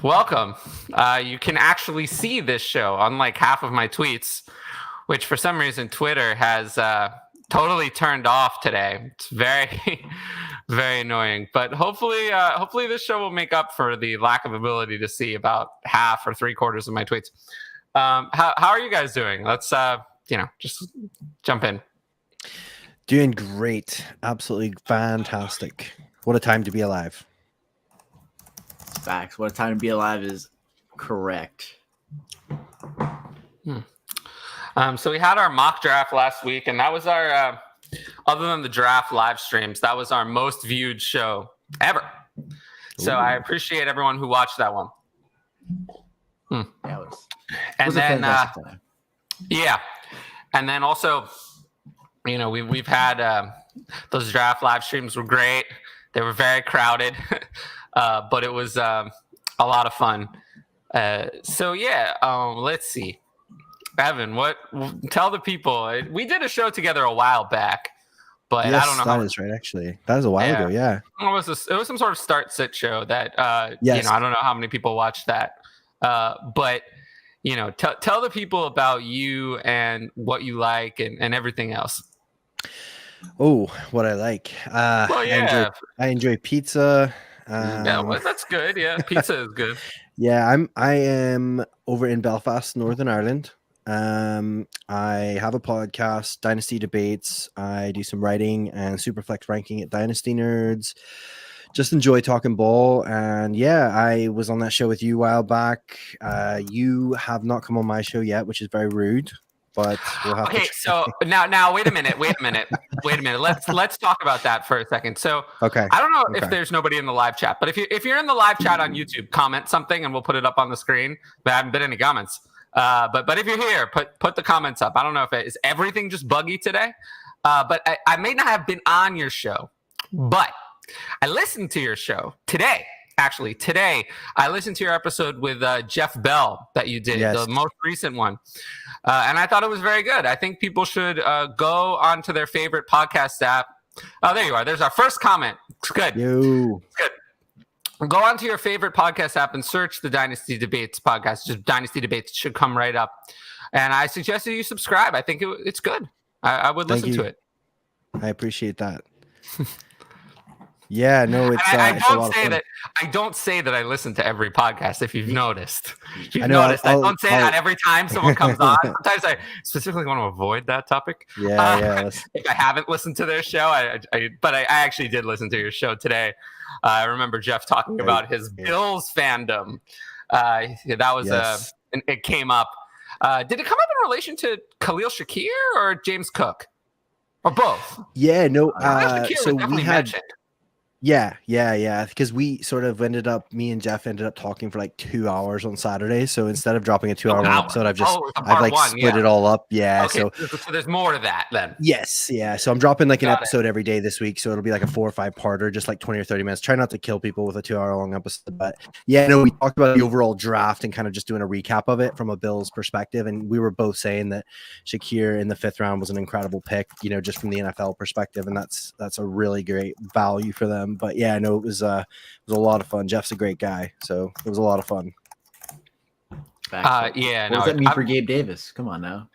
welcome. You can actually see this show, unlike half of my tweets, which for some reason Twitter has totally turned off today. It's very, very annoying. But hopefully this show will make up for the lack of ability to see about half or 3/4 of my tweets. How are you guys doing? Let's just jump in. Doing great. Absolutely fantastic. What a time to be alive. Facts. What a time to be alive is correct. So we had our mock draft last week, and that was our, other than the draft live streams, that was our most viewed show ever. So I appreciate everyone who watched that one. Yeah, it was And a then, fantastic time. yeah. And then also, we've had those draft live streams were great. They were very crowded, but it was a lot of fun. Let's see. Evan, tell the people. We did a show together a while back, but yes, I don't know that is right, actually. That was a while ago, yeah. It was some sort of start-sit show that, yes. I don't know how many people watched that. But, tell the people about you and what you like and everything else. Oh, what I like. I enjoy pizza. That's good. Yeah, pizza is good. Yeah, I am over in Belfast, Northern Ireland. I have a podcast, Dynasty Debates. I do some writing and Superflex ranking at Dynasty Nerds. Just enjoy talking ball. And yeah, I was on that show with you a while back. You have not come on my show yet, which is very rude. But we'll have okay, so now wait a minute. Let's talk about that for a second. So okay, I don't know if there's nobody in the live chat, but if you're in the live chat on YouTube, comment something and we'll put it up on the screen. There haven't been any comments. But if you're here, put the comments up. I don't know if is everything just buggy today. But I may not have been on your show, but I listened to your show today. Actually, today I listened to your episode with Jeff Bell that you did, the most recent one. And I thought it was very good. I think people should go onto their favorite podcast app. Oh, there you are. There's our first comment. It's good. It's good. Go onto your favorite podcast app and search the Dynasty Debates podcast. Just Dynasty Debates should come right up. And I suggest that you subscribe. I think it's good. I would listen to it. I appreciate that. Yeah, no, it's. I don't say that I listen to every podcast. If you've noticed, I don't say that every time someone comes on. Sometimes I specifically want to avoid that topic. Yeah. If I haven't listened to their show, but I actually did listen to your show today. I remember Jeff talking about his Bills fandom. That was it came up. Did it come up in relation to Khalil Shakir or James Cook, or both? Yeah, no. So we had. Mentioned. Yeah. Because me and Jeff ended up talking for like 2 hours on Saturday. So instead of dropping a 2-hour episode, I've split it all up. Yeah. Okay, so there's more to that then. Yes. Yeah. So I'm dropping like an episode every day this week. So it'll be like a 4 or 5 parter, just like 20 or 30 minutes. Try not to kill people with a 2-hour long episode. But yeah, no, we talked about the overall draft and kind of just doing a recap of it from a Bills perspective. And we were both saying that Shakir in the 5th round was an incredible pick, just from the NFL perspective. And that's a really great value for them. But yeah, I know it was a lot of fun. Jeff's a great guy, so it was a lot of fun. What does that mean for Gabe Davis? Come on now.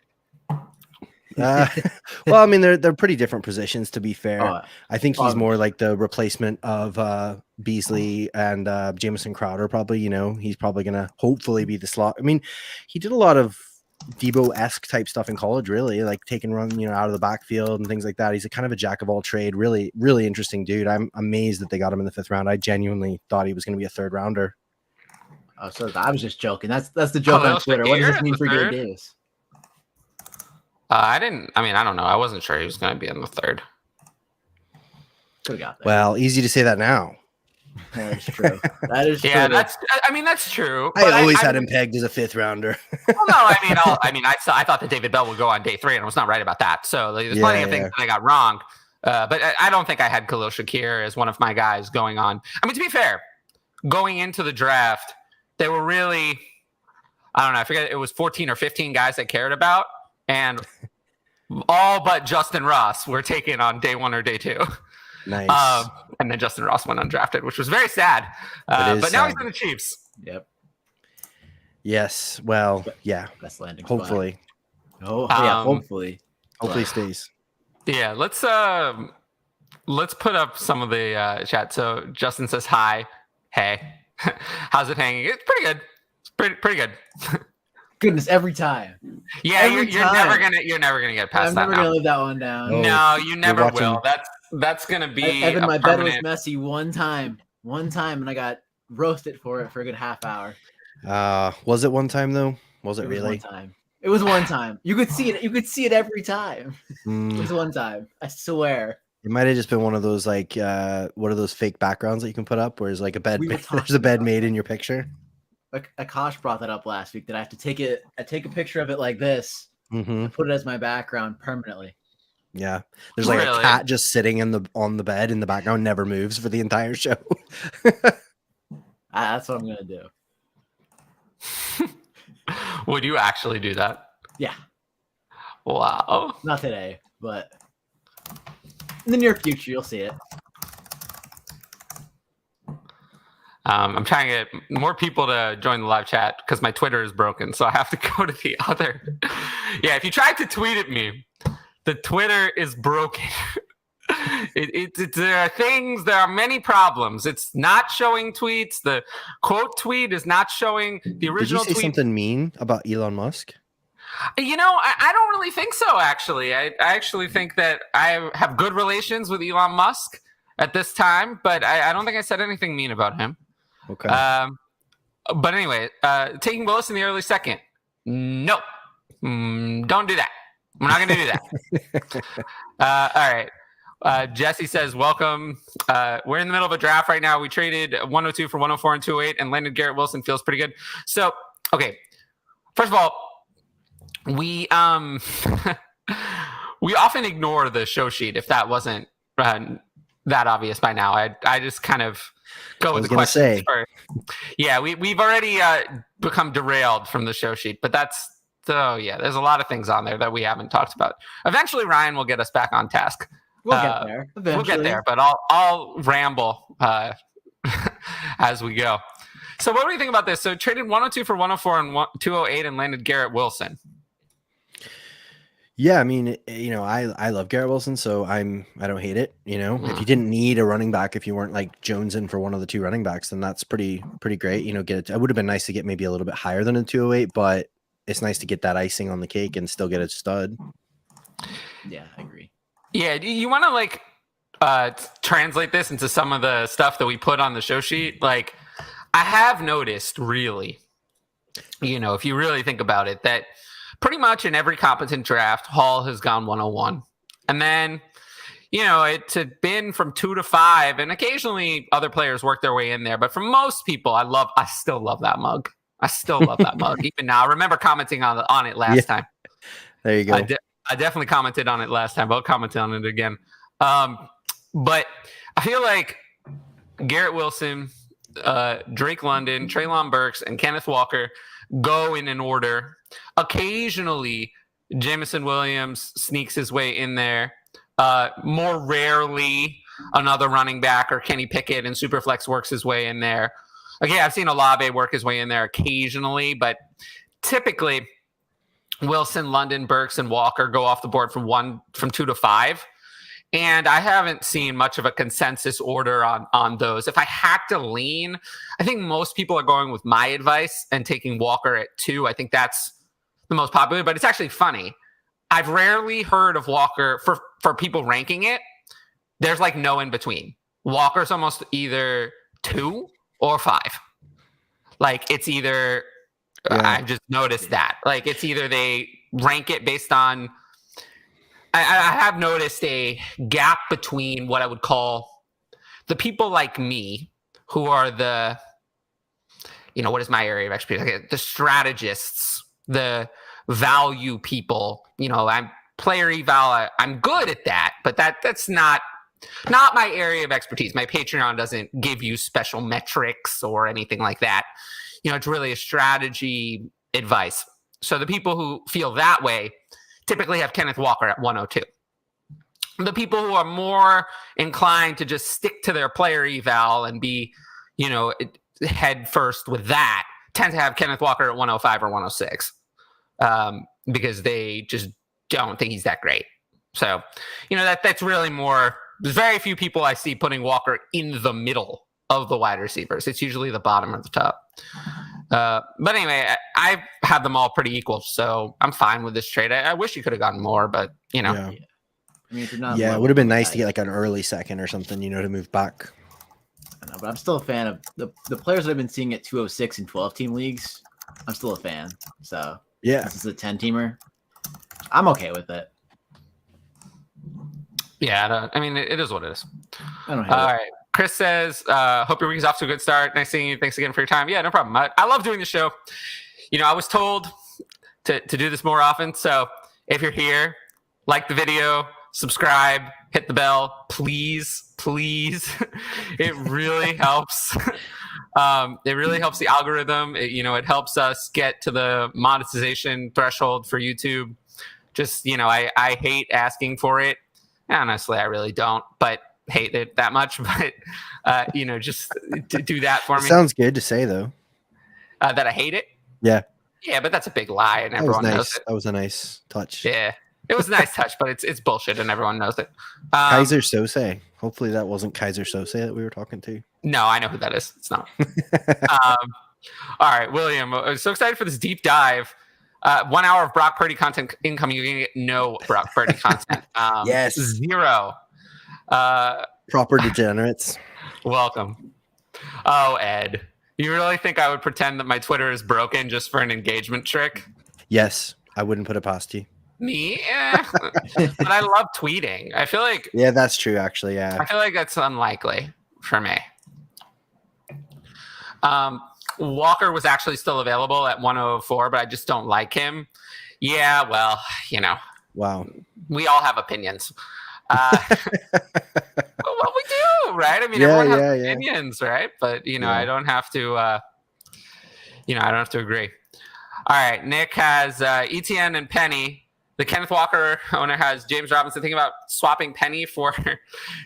Well, I mean, they're pretty different positions, to be fair. I think he's more like the replacement of Beasley and Jamison Crowder. Probably, he's probably gonna hopefully be the slot. I mean, he did a lot of Debo-esque type stuff in college, really, like take and run, out of the backfield and things like that. He's a kind of a jack of all trade. Really, really interesting dude. I'm amazed that they got him in the 5th round. I genuinely thought he was going to be a 3rd rounder. Oh, so I was just joking. That's the joke on Twitter. What does this mean for Gabe Davis? I don't know. I wasn't sure he was going to be in the 3rd. Could have got there. Well, easy to say that now. That is true. That is true. Yeah, that's true. I always had him pegged as a 5th rounder. Well, no, I thought that David Bell would go on day 3, and I was not right about that. So there's plenty of things that I got wrong. But I don't think I had Khalil Shakir as one of my guys going on. I mean, to be fair, going into the draft, there were really, I don't know, I forget, it was 14 or 15 guys I cared about, and all but Justin Ross were taken on day 1 or day 2. Nice. And then Justin Ross went undrafted, which was very sad. But now he's in the Chiefs. Yep. Yes. Well, yeah. Best landing Hopefully. spot. Oh, yeah, hopefully. Hopefully stays. Yeah, let's put up some of the chat. So Justin says hi. Hey. How's it hanging? It's pretty good. It's pretty good. Goodness, every time. Yeah, you're never gonna get past I'm that. never gonna live that one down. Oh, No, you never watching- will. That's gonna be Evan, a my bed was permanent. messy one time, and I got roasted for it for a good half hour. Was it one time though? Was it was really? one time. It was one time. You could see it. You could see it every time. It Mm, was one time. I swear. it might have just been one of those like what are those fake backgrounds that you can put up where there's like a bed We were there's talking a bed about made that. in your picture. Akash brought that up last week that I have to take it. I take a picture of it like this, Mm-hmm. and put it as my background permanently. Yeah. There's like Really? a cat just sitting on the bed in the background, never moves for the entire show. That's what I'm gonna do. Would you actually do that? Yeah, Wow. not today, but in the near future, you'll see it. I'm trying to get more people to join the live chat because my Twitter is broken, so I have to go to the other. Yeah, if you tried to tweet at me, the Twitter is broken. There are many problems. It's not showing tweets. The quote tweet is not showing the Did you original say tweet. something mean about Elon Musk? I don't really think so, actually. I actually think that I have good relations with Elon Musk at this time, but I don't think I said anything mean about him. Okay. But anyway, taking Willis in the early second. No. Don't do that. We're not going to do that. All right. Jesse says, welcome. We're in the middle of a draft right now. We traded 102 for 104 and 208 and landed Garrett Wilson. Feels pretty good. So, okay. First of all, we we often ignore the show sheet if that wasn't that obvious by now. I just kind of go with the questions first. Yeah, we've already become derailed from the show sheet, but there's a lot of things on there that we haven't talked about. Eventually, Ryan will get us back on task. We'll get there. Eventually. We'll get there, but I'll ramble as we go. So what do you think about this? So traded 102 for 104 and 208 and landed Garrett Wilson. Yeah, I mean, I love Garrett Wilson, so I don't hate it. If you didn't need a running back, if you weren't like jonesing for one of the two running backs, then that's pretty great. It would have been nice to get maybe a little bit higher than a 208, but it's nice to get that icing on the cake and still get a stud. Yeah, I agree. Yeah, do you want to translate this into some of the stuff that we put on the show sheet? Like, I have noticed, really, if you really think about it, that pretty much in every competent draft, Hall has gone 101. And then, it's been from 2 to 5, and occasionally other players work their way in there. But for most people, I still love that mug. I still love that mug. Even now, I remember commenting on it last time. There you go. I definitely commented on it last time, but I'll comment on it again. But I feel like Garrett Wilson, Drake London, Treylon Burks, and Kenneth Walker go in an order. Occasionally, Jameson Williams sneaks his way in there. More rarely, another running back or Kenny Pickett and Superflex works his way in there. Okay, I've seen Olave work his way in there occasionally, but typically Wilson, London, Burks, and Walker go off the board from 2 to 5. And I haven't seen much of a consensus order on those. If I had to lean, I think most people are going with my advice and taking Walker at 2. I think that's the most popular, but it's actually funny. I've rarely heard of Walker for people ranking it. There's like no in between. Walker's almost either 2 or 5. Like it's either, I've just noticed that. Like it's either they rank it based on, I have noticed a gap between what I would call the people like me who are the, what is my area of expertise? The strategists, the value people, I'm player eval. I'm good at that, but that's not my area of expertise. My Patreon doesn't give you special metrics or anything like that. It's really a strategy advice. So the people who feel that way typically have Kenneth Walker at 102. The people who are more inclined to just stick to their player eval and be, head first with that tend to have Kenneth Walker at 105 or 106 because they just don't think he's that great. So, that's really more. There's very few people I see putting Walker in the middle of the wide receivers. It's usually the bottom or the top. But anyway, I have them all pretty equal, so I'm fine with this trade. I wish you could have gotten more, but Yeah. I mean, if you're not Yeah, it would have been nice to get like an early second or something, to move back. I know, but I'm still a fan of the players that I've been seeing at 206 and 12 team leagues. I'm still a fan. So Yeah. this is a 10-teamer. I'm okay with it. Yeah, I mean, it is what it is. I don't hate All it. right. Chris says, hope your week is off to a good start. Nice seeing you. Thanks again for your time. Yeah, no problem. I love doing the show. I was told to do this more often. So if you're here, like the video, subscribe, hit the bell, please. It really helps. It really helps the algorithm. It helps us get to the monetization threshold for YouTube. Just, I hate asking for it. Honestly, I really don't, but hate it that much. But, just to do that for me. Sounds good to say, though. That I hate it? Yeah. Yeah, but that's a big lie, and That was everyone knows nice. it. That was a nice touch. Yeah. It was a nice touch, but it's bullshit, and everyone knows it. Kaiser Sose. Hopefully that wasn't Kaiser Sose that we were talking to. No, I know who that is. It's not. All right, William. I'm so excited for this deep dive. 1 hour of Brock Purdy content incoming. You're going to get no Brock Purdy content. Yes. 0. Proper degenerates. Welcome. Oh, Ed. You really think I would pretend that my Twitter is broken just for an engagement trick? Yes. I wouldn't put it past you. Me? But I love tweeting. I feel like... Yeah, that's true, actually. Yeah. I feel like that's unlikely for me. Walker was actually still available at 104, but I just don't like him. Yeah, well, Wow. we all have opinions. Well, we do, right? I mean, Yeah, everyone has yeah. opinions, right? But Yeah. I don't have to. I don't have to agree. All right, Nick has ETN and Penny. The Kenneth Walker owner has James Robinson thinking about swapping Penny for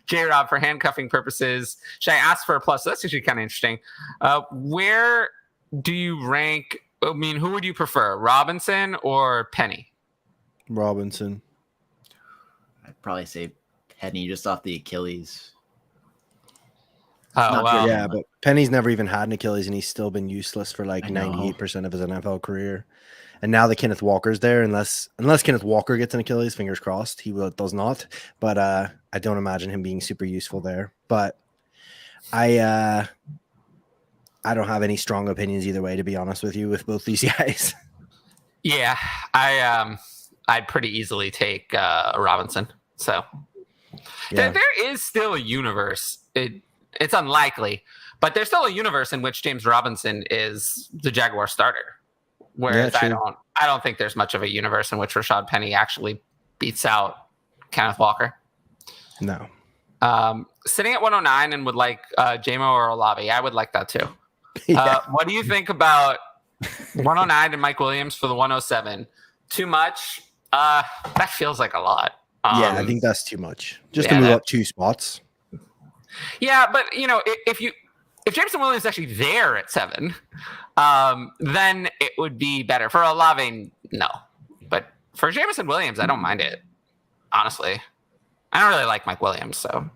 J-Rob for handcuffing purposes. Should I ask for a plus? That's actually kind of interesting. Where do you rank? I mean, who would you prefer, Robinson or Penny? Robinson. I'd probably say Penny just off the Achilles. Oh, Not well. good. Yeah, but Penny's never even had an Achilles, and he's still been useless for like I know. 98% of his NFL career. And now that Kenneth Walker's there, unless Kenneth Walker gets an Achilles, fingers crossed, does not. But I don't imagine him being super useful there. But I don't have any strong opinions either way, to be honest with you, with both these guys. Yeah, I'd pretty easily take Robinson. So Yeah. there is still a universe. It's unlikely, but there's still a universe in which James Robinson is the Jaguar starter. Whereas Yeah, true. I don't think there's much of a universe in which Rashad Penny actually beats out Kenneth Walker. No. Sitting at 109 and would like JMO or Olave. I would like that too. Yeah. What do you think about 109 and Mike Williams for the 107? Too much? That feels like a lot. Yeah, I think that's too much. Just yeah, to move up 2 spots. Yeah, but if Jameson Williams is actually there at 7, then it would be better. For Olave, no. But for Jameson Williams, I don't mind it. Honestly. I don't really like Mike Williams, so.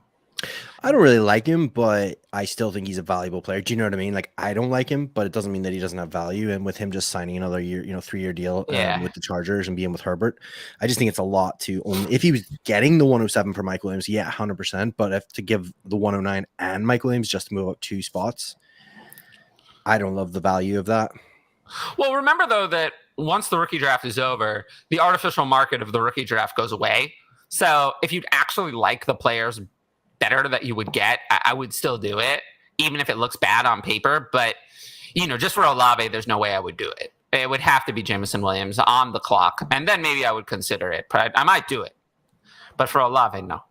I don't really like him, but I still think he's a valuable player. Do you know what I mean? Like, I don't like him, but it doesn't mean that he doesn't have value. And with him just signing another year, 3-year deal with the Chargers and being with Herbert, I just think it's a lot to only. If he was getting the 107 for Mike Williams, yeah, 100%. But if to give the 109 and Mike Williams just to move up 2 spots, I don't love the value of that. Well, remember, though, that once the rookie draft is over, the artificial market of the rookie draft goes away. So if you'd actually like the players better that you would get, I would still do it, even if it looks bad on paper. But, just for Olave, there's no way I would do it. It would have to be Jameson Williams on the clock, and then maybe I would consider it. But I might do it. But for Olave, no.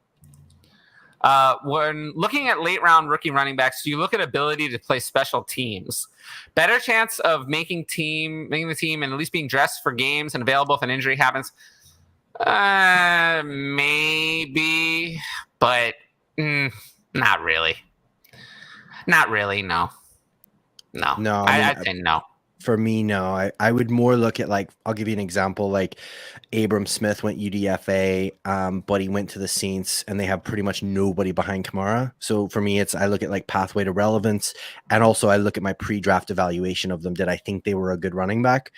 When looking at late-round rookie running backs, do you look at ability to play special teams? Better chance of making the team and at least being dressed for games and available if an injury happens? Maybe, but not really. Not really, no. No, I'd say no. For me, no. I would more look at, like, I'll give you an example. Like, Abram Smith went UDFA, but he went to the Saints, and they have pretty much nobody behind Kamara. So for me, I look at like pathway to relevance, and also I look at my pre-draft evaluation of them. Did I think they were a good running back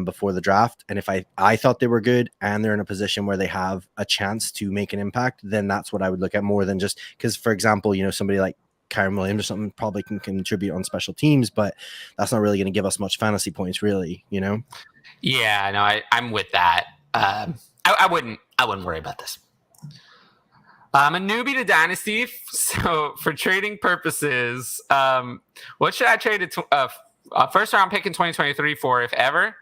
before the draft? And if I thought they were good, and they're in a position where they have a chance to make an impact, then that's what I would look at more than just because, for example, somebody like Kyron Williams or something probably can contribute on special teams, but that's not really going to give us much fantasy points, really. Yeah, no, I'm with that. I wouldn't worry about this. I'm a newbie to Dynasty, so for trading purposes, what should I trade a first round pick in 2023 for, if ever?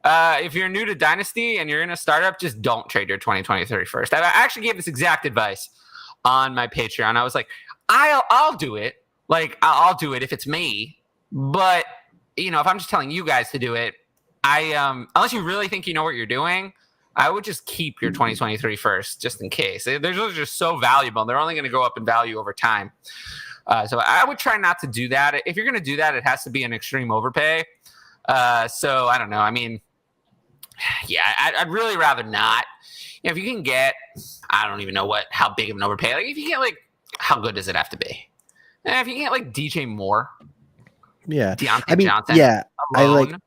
If you're new to Dynasty and you're in a startup, just don't trade your 2023 first. I actually gave this exact advice on my Patreon. I was like, I'll do it. Like, I'll do it if it's me. But, if I'm just telling you guys to do it, unless you really think you know what you're doing, I would just keep your 2023 first, just in case. They're just so valuable. They're only going to go up in value over time. So I would try not to do that. If you're going to do that, it has to be an extreme overpay. So I don't know. I mean, yeah, I'd really rather not. If you can get, I don't even know how big of an overpay. Like, if you get, like, how good does it have to be? If you get, like, DJ Moore, Deontay Johnson, yeah, alone,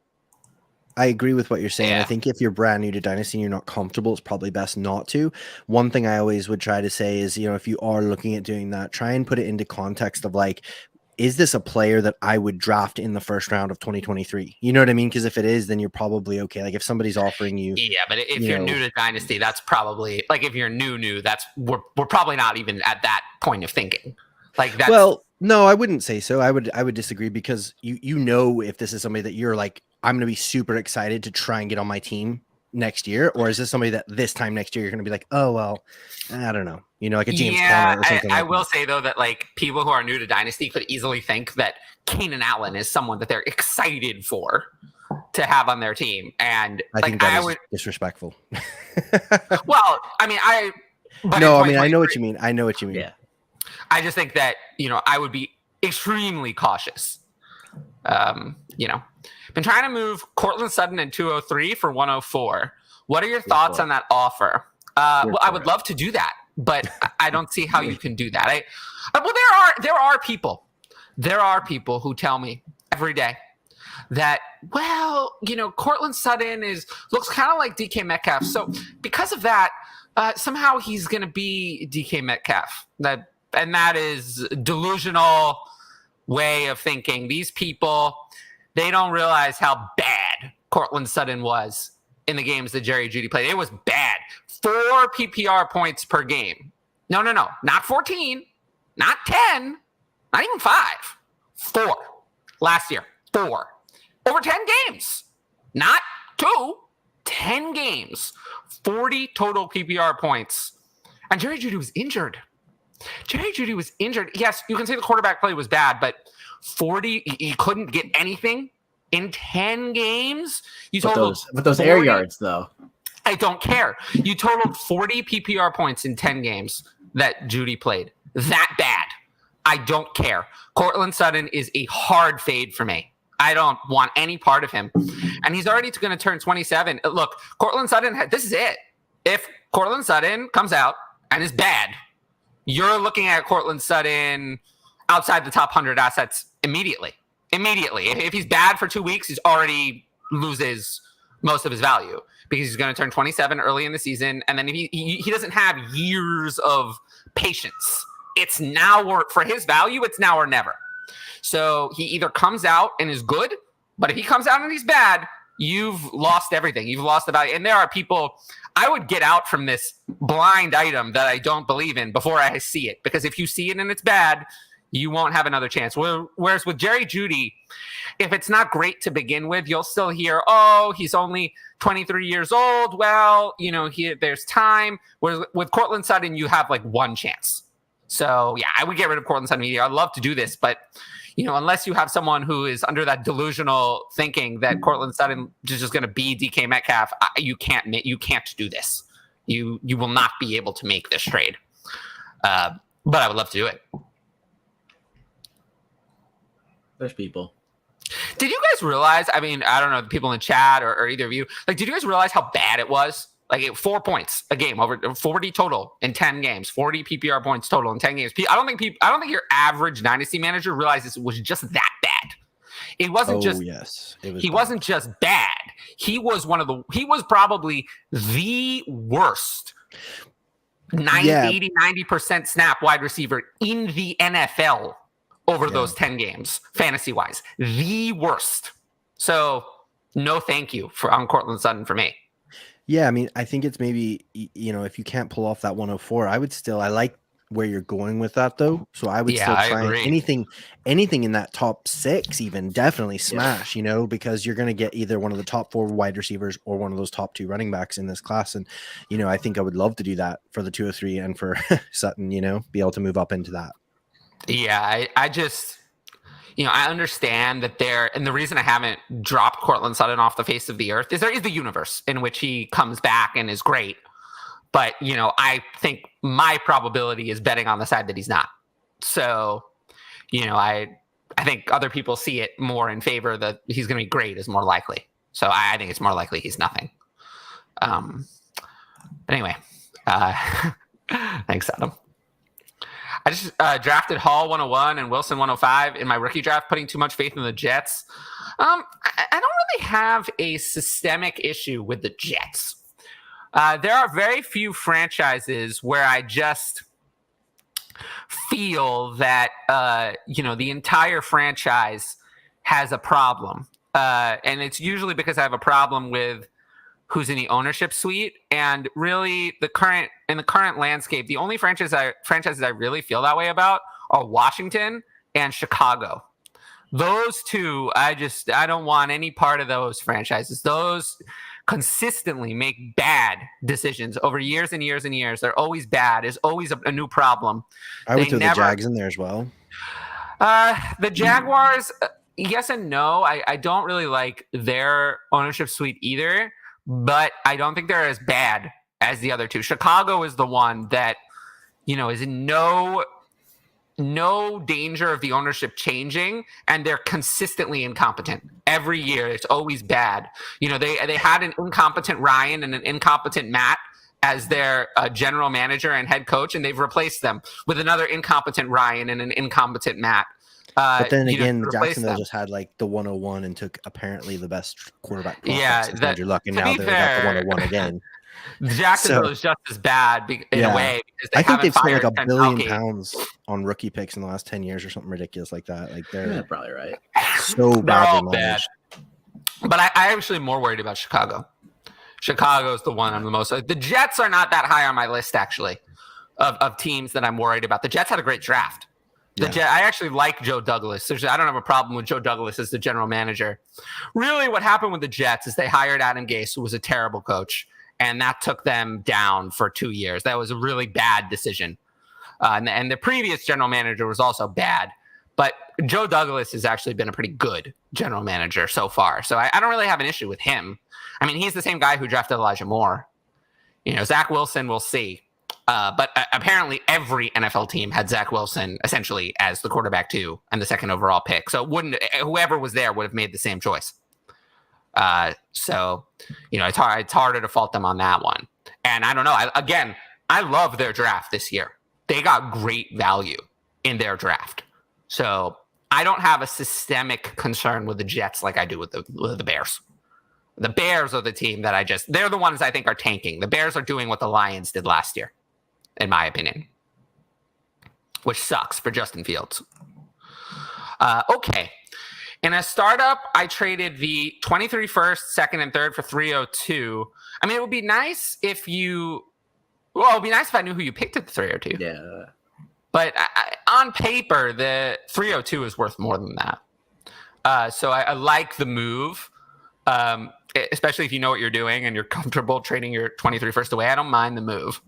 I agree with what you're saying. Yeah. I think if you're brand new to Dynasty and you're not comfortable, it's probably best not to. One thing I always would try to say is, if you are looking at doing that, try and put it into context of, like, is this a player that I would draft in the first round of 2023? You know what I mean? Because if it is, then you're probably okay. Like, if somebody's offering you, yeah, but if you're new to Dynasty, that's probably, like, if you're new, that's we're probably not even at that point of thinking. Like, that's, well, no, I wouldn't say so. I would disagree, because if this is somebody that you're like, I'm going to be super excited to try and get on my team next year, or is this somebody that this time next year you're going to be like, oh well, I don't know, like a James Conner or something. I will say though that, like, people who are new to Dynasty could easily think that Keenan Allen is someone that they're excited for to have on their team, and I think that is disrespectful. Well, I mean, I know what you mean. I know what you mean. Yeah. I just think that, I would be extremely cautious. Been trying to move Cortland Sutton in 203 for 104. What are your thoughts on that offer? Well, I would love to do that, but I don't see how you can do that. There are people who tell me every day that, well, Cortland Sutton looks kind of like DK Metcalf. So because of that, somehow he's going to be DK Metcalf. And that is delusional way of thinking. These people, they don't realize how bad Cortland Sutton was in the games that Jerry Jeudy played. It was bad. 4 PPR points per game. No. Not 14. Not 10. Not even 5. 4. Last year. 4. Over 10 games. Not 2. 10 games. 40 total PPR points. And Jerry Jeudy was injured. Yes, you can say the quarterback play was bad, but 40, you couldn't get anything in 10 games. You totaled with those air yards, though. I don't care. You totaled 40 PPR points in 10 games that Jeudy played. That bad. I don't care. Cortland Sutton is a hard fade for me. I don't want any part of him. And he's already going to turn 27. Look, Cortland Sutton, this is it. If Cortland Sutton comes out and is bad, you're looking at Cortland Sutton outside the top 100 assets immediately. If he's bad for 2 weeks, he's already loses most of his value because he's going to turn 27 early in the season. And then if he doesn't have years of patience, it's now for his value, it's now or never. So he either comes out and is good, but if he comes out and he's bad, you've lost everything. You've lost the value. And there are people, I would get out from this blind item that I don't believe in before I see it. Because if you see it and it's bad, you won't have another chance. Whereas with Jerry Jeudy, if it's not great to begin with, you'll still hear, oh, he's only 23 years old. Well, there's time. Whereas with Cortland Sutton, you have like one chance. So yeah, I would get rid of Cortland Sutton. I'd love to do this, but unless you have someone who is under that delusional thinking that Cortland Sutton is just going to be DK Metcalf, you can't do this. You will not be able to make this trade. But I would love to do it. There's people. Did you guys realize? I mean, I don't know, the people in the chat or either of you, like, did you guys realize how bad it was? Like 4 points a game, over 40 total in 10 games, 40 PPR points total in 10 games. I don't think your average Dynasty manager realizes it was just that bad. It wasn't wasn't just bad. He was probably the worst 90% snap wide receiver in the NFL over those 10 games, fantasy-wise. The worst. So, no thank you on Courtland Sutton for me. Yeah, I mean, I think it's maybe, if you can't pull off that 104, I like where you're going with that, though. So I would still try anything in that top 6, even definitely smash, because you're going to get either one of the top 4 wide receivers or one of those top 2 running backs in this class. And, I think I would love to do that for the 203 and for Sutton, be able to move up into that. Yeah, I just... I understand that and the reason I haven't dropped Courtland Sutton off the face of the earth is there is the universe in which he comes back and is great. But, I think my probability is betting on the side that he's not. So, I think other people see it more in favor that he's going to be great is more likely. So I think it's more likely he's nothing. But anyway, thanks, Adam. I just drafted Hall 101 and Wilson 105 in my rookie draft, putting too much faith in the Jets. I don't really have a systemic issue with the Jets. There are very few franchises where I just feel that, the entire franchise has a problem. And it's usually because I have a problem with who's in the ownership suite. And really, in the current landscape, the only franchises I really feel that way about are Washington and Chicago. Those two, I don't want any part of those franchises. Those consistently make bad decisions over years and years and years. They're always bad. There's always a new problem. I would throw the Jags in there as well. The Jaguars, yes and no. I don't really like their ownership suite either. But I don't think they're as bad as the other two. Chicago is the one that, is in no danger of the ownership changing, and they're consistently incompetent. Every year, it's always bad. They had an incompetent Ryan and an incompetent Matt as their general manager and head coach, and they've replaced them with another incompetent Ryan and an incompetent Matt. But then again, Jacksonville just had like the 101 and took apparently the best quarterback. Andrew Luck, and now they're at the 101 again. Jacksonville is just as bad in a way. Because I think they've spent like $1 billion on rookie picks in the last 10 years or something ridiculous like that. Like they're probably right. So badly managed. But I actually am more worried about Chicago. Chicago is the one I'm the most. The Jets are not that high on my list actually of teams that I'm worried about. The Jets had a great draft. I actually like Joe Douglas. I don't have a problem with Joe Douglas as the general manager. Really, what happened with the Jets is they hired Adam Gase, who was a terrible coach, and that took them down for 2 years. That was a really bad decision. And the previous general manager was also bad. But Joe Douglas has actually been a pretty good general manager so far. So I don't really have an issue with him. I mean, he's the same guy who drafted Elijah Moore. Zach Wilson, we'll see. But apparently every NFL team had Zach Wilson essentially as the quarterback too, and the second overall pick. So whoever was there would have made the same choice. So it's harder to fault them on that one. And I don't know. I love their draft this year. They got great value in their draft. So I don't have a systemic concern with the Jets like I do with the Bears. The Bears are the team that they're the ones I think are tanking. The Bears are doing what the Lions did last year, in my opinion, which sucks for Justin Fields. Okay. In a startup, I traded the 23 first, second, and third for 302. I mean, it would be nice if I knew who you picked at the 302. Yeah. But on paper, the 302 is worth more than that. So I like the move, especially if you know what you're doing and you're comfortable trading your 23 first away. I don't mind the move.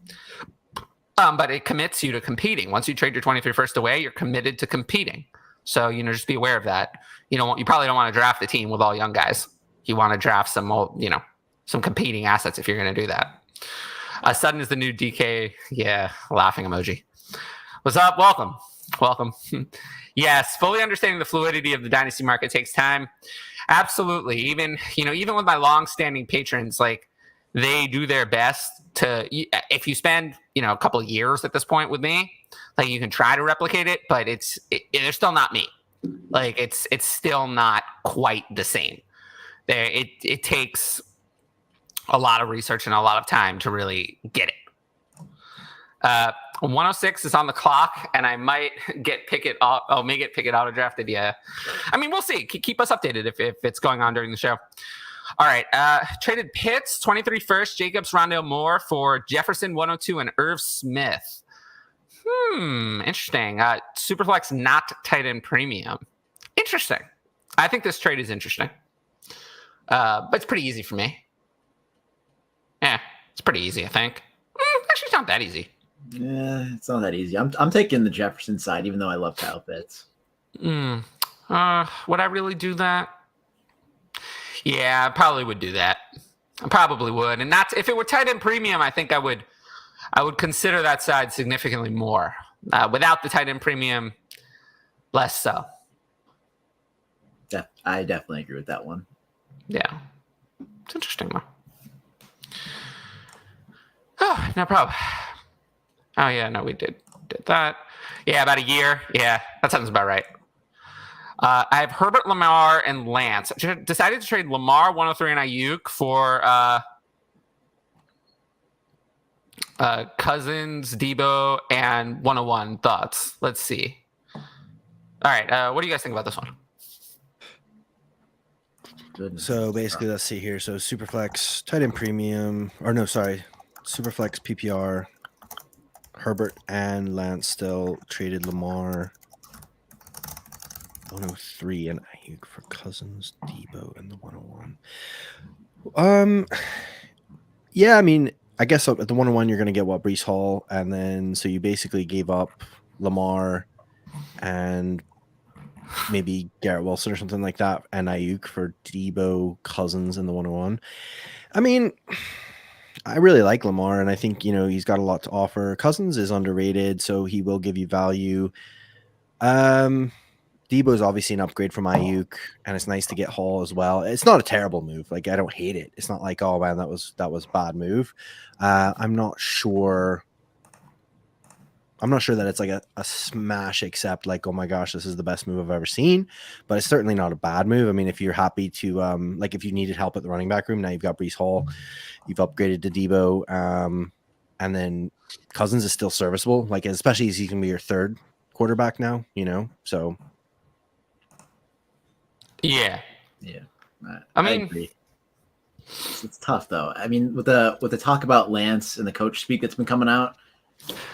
But it commits you to competing. Once you trade your 23 first away, you're committed to competing. So, just be aware of that. You probably don't want to draft a team with all young guys. You want to draft some competing assets if you're going to do that. Sutton is the new DK. Yeah, laughing emoji. What's up? Welcome. Yes, fully understanding the fluidity of the dynasty market takes time. Absolutely. Even with my long-standing patrons, like they do their best to. If you spend a couple of years at this point with me, like you can try to replicate it, but they're still not me. Like it's still not quite the same. It takes a lot of research and a lot of time to really get it. 106 is on the clock, and I might get Pickett. May get Pickett auto drafted. Yeah, I mean we'll see. Keep us updated if it's going on during the show. All right, traded Pitts 23 first, Jacobs, Rondale Moore for Jefferson 102 and Irv Smith. Interesting. Superflex not tight end premium. Interesting. I think this trade is interesting. But it's pretty easy for me. Yeah, it's pretty easy, I think. Actually, it's not that easy. Yeah, it's not that easy. I'm taking the Jefferson side, even though I love Kyle Pitts. Would I really do that? Yeah, I probably would do that. I probably would. And that's if it were tight end premium, I think I would consider that side significantly more. Without the tight end premium, less so. Yeah, I definitely agree with that one. Yeah. It's interesting, though. Oh, no problem. Oh, yeah, no, we did that. Yeah, about a year. Yeah, that sounds about right. I have Herbert, Lamar, and Lance. Decided to trade Lamar, 103, and Ayuk for Cousins, Debo, and 101. Thoughts? Let's see. All right, what do you guys think about this one? Goodness. So basically, let's see here. So Superflex, tight end premium, Superflex PPR, Herbert and Lance still traded Lamar, 103 and Ayuk for Cousins, Debo, and the 101. Yeah, I mean, I guess at the 101 you're going to get Breece Hall, and then so you basically gave up Lamar and maybe Garrett Wilson or something like that, and Ayuk for Debo, Cousins, and the 101. I mean, I really like Lamar, and I think he's got a lot to offer. Cousins is underrated, so he will give you value. Debo is obviously an upgrade from Ayuk, and it's nice to get Hall as well. It's not a terrible move. Like I don't hate it. It's not like, oh man, that was a bad move. I'm not sure that it's like a smash, except like, oh my gosh, this is the best move I've ever seen. But it's certainly not a bad move. I mean, if you're happy to like if you needed help at the running back room, now you've got Breece Hall, you've upgraded to Debo, and then Cousins is still serviceable. Like especially as he can be your third quarterback now, so. Yeah. I mean, agree. It's tough though. I mean, with the talk about Lance and the coach speak that's been coming out,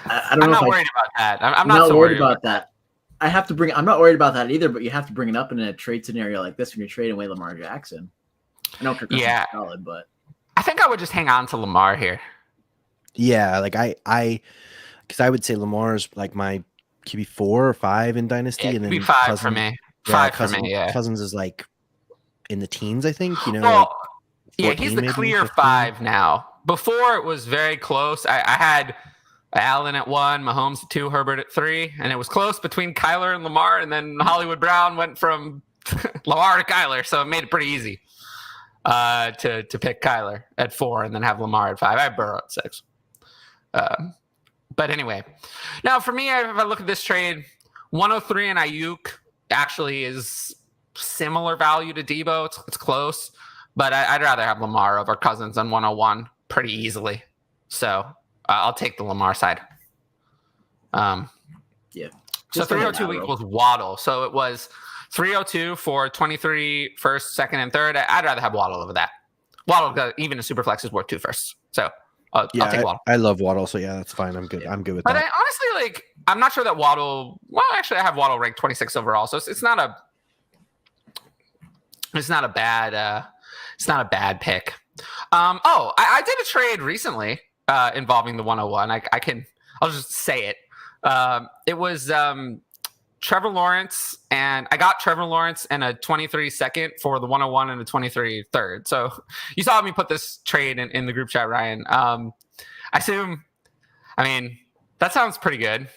I don't know. I'm not worried about that. I'm not so worried about that. I'm not worried about that either. But you have to bring it up in a trade scenario like this when you're trading away Lamar Jackson. I know Kirk Cousins is solid, but I think I would just hang on to Lamar here. Yeah, like because I would say Lamar's like my QB 4 or 5 in Dynasty, and then QB 5 for me. For me, yeah. Cousins is like in the teens, I think. Well, like he's the maybe, clear 15. 5 now. Before it was very close. I had Allen at 1, Mahomes at 2, Herbert at 3, and it was close between Kyler and Lamar, and then Hollywood Brown went from Lamar to Kyler, so it made it pretty easy to pick Kyler at 4 and then have Lamar at 5. I have Burrow at 6. But anyway, now for me, if I look at this trade, 103 and Ayuk actually is similar value to Debo. It's close, but I'd rather have Lamar over Cousins on 101 pretty easily. So I'll take the Lamar side. Yeah. So 302 equals Waddle. So it was 302 for 23 first, second, and third. I'd rather have Waddle over that. Waddle, even a super flex, is worth 2 firsts. So I'll take Waddle. I love Waddle, so yeah, that's fine. I'm good. I'm good with that. But I honestly, I'm not sure that Waddle. Well, actually, I have Waddle ranked 26 overall, so it's not a bad pick. I did a trade recently involving the 101. I'll just say it. It was Trevor Lawrence, and I got Trevor Lawrence and a 23 second for the 101 and a 23 third. So you saw me put this trade in the group chat, Ryan. I mean, that sounds pretty good.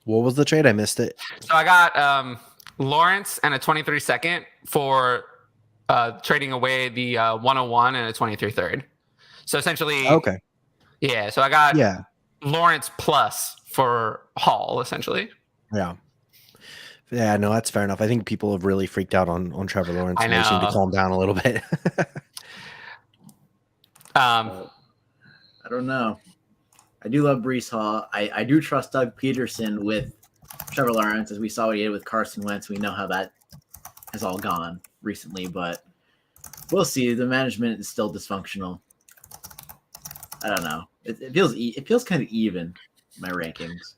What was the trade? I missed it. So I got Lawrence and a 23 second for trading away the 101 and a 23 third. So essentially, Okay. Yeah. So I got Lawrence plus for Hall, essentially. Yeah. Yeah, no, that's fair enough. I think people have really freaked out on Trevor Lawrence. And they seem to calm down a little bit. I don't know. I do love Breece Hall. I do trust Doug Peterson with Trevor Lawrence, as we saw what he did with Carson Wentz. We know how that has all gone recently, but we'll see. The management is still dysfunctional. I don't know. It feels kind of even, my rankings.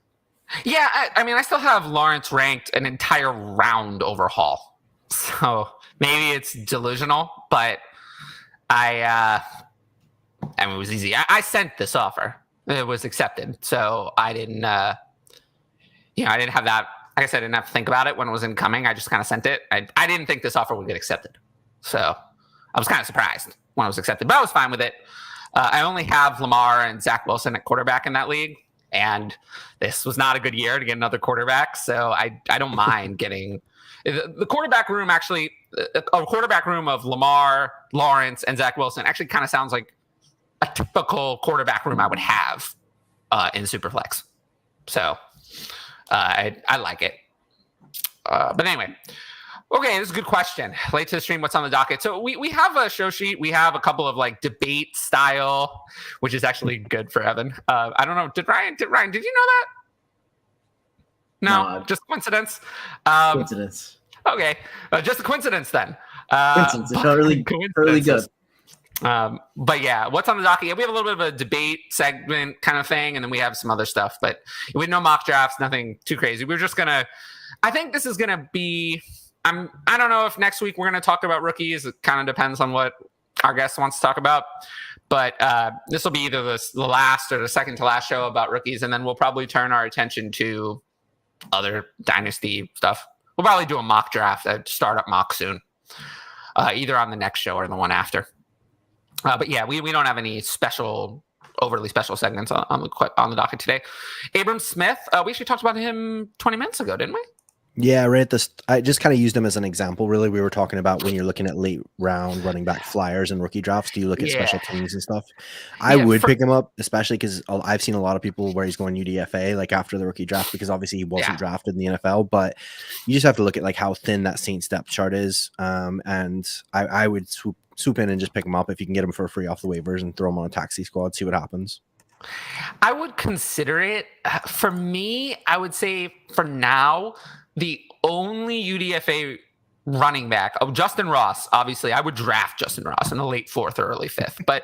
Yeah, I mean, I still have Lawrence ranked an entire round over Hall. So maybe it's delusional, but I mean, it was easy. I sent this offer. It was accepted. So I didn't, I didn't have that. Like I said, I didn't have to think about it when it was incoming. I just kind of sent it. I didn't think this offer would get accepted. So I was kind of surprised when it was accepted, but I was fine with it. I only have Lamar and Zach Wilson at quarterback in that league. And this was not a good year to get another quarterback. So I don't mind getting the quarterback room. Actually, a quarterback room of Lamar, Lawrence, and Zach Wilson actually kind of sounds like a typical quarterback room I would have in Superflex. So I like it. But anyway, okay, this is a good question. Late to the stream, what's on the docket? So we have a show sheet. We have a couple of like debate style, which is actually good for Evan. I don't know. Did Ryan, did you know that? No, just coincidence. Coincidence. Okay, just a coincidence then. Coincidence. It felt really good. But yeah, what's on the docket? Yeah, we have a little bit of a debate segment kind of thing, and then we have some other stuff. But we had no mock drafts, nothing too crazy. We're just gonna. I think this is gonna be. I don't know if next week we're gonna talk about rookies. It kind of depends on what our guest wants to talk about. But this will be either the last or the second to last show about rookies, and then we'll probably turn our attention to other Dynasty stuff. We'll probably do a mock draft, a startup mock soon, either on the next show or the one after. But yeah, we don't have any overly special segments on the docket today. Abram Smith, we actually talked about him 20 minutes ago, didn't we? Yeah, right at this. I just kind of used him as an example. Really, we were talking about when you're looking at late round running back flyers and rookie drafts. Do you look at special teams and stuff? I would pick him up, especially because I've seen a lot of people where he's going UDFA like after the rookie draft, because obviously he wasn't drafted in the NFL. But you just have to look at like how thin that Saints depth chart is, and I would swoop in and just pick him up if you can get him for free off the waivers and throw him on a taxi squad. See what happens. I would consider it. For me, I would say for now, the only UDFA running back, Justin Ross, obviously, I would draft Justin Ross in the late 4th or early 5th. But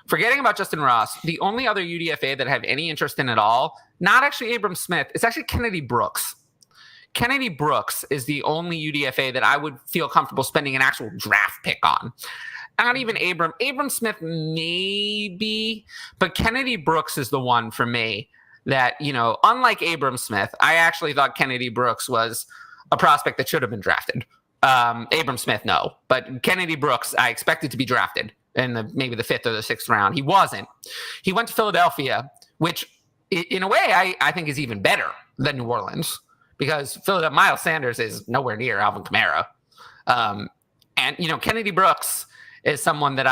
forgetting about Justin Ross, the only other UDFA that I have any interest in at all, not actually Abram Smith, it's actually Kennedy Brooks. Kennedy Brooks is the only UDFA that I would feel comfortable spending an actual draft pick on. Not even Abram. Abram Smith, maybe, but Kennedy Brooks is the one for me that, unlike Abram Smith, I actually thought Kennedy Brooks was a prospect that should have been drafted. Abram Smith, no. But Kennedy Brooks, I expected to be drafted in maybe the 5th or the 6th round. He wasn't. He went to Philadelphia, which in a way I think is even better than New Orleans, because Miles Sanders is nowhere near Alvin Kamara. And Kennedy Brooks is someone that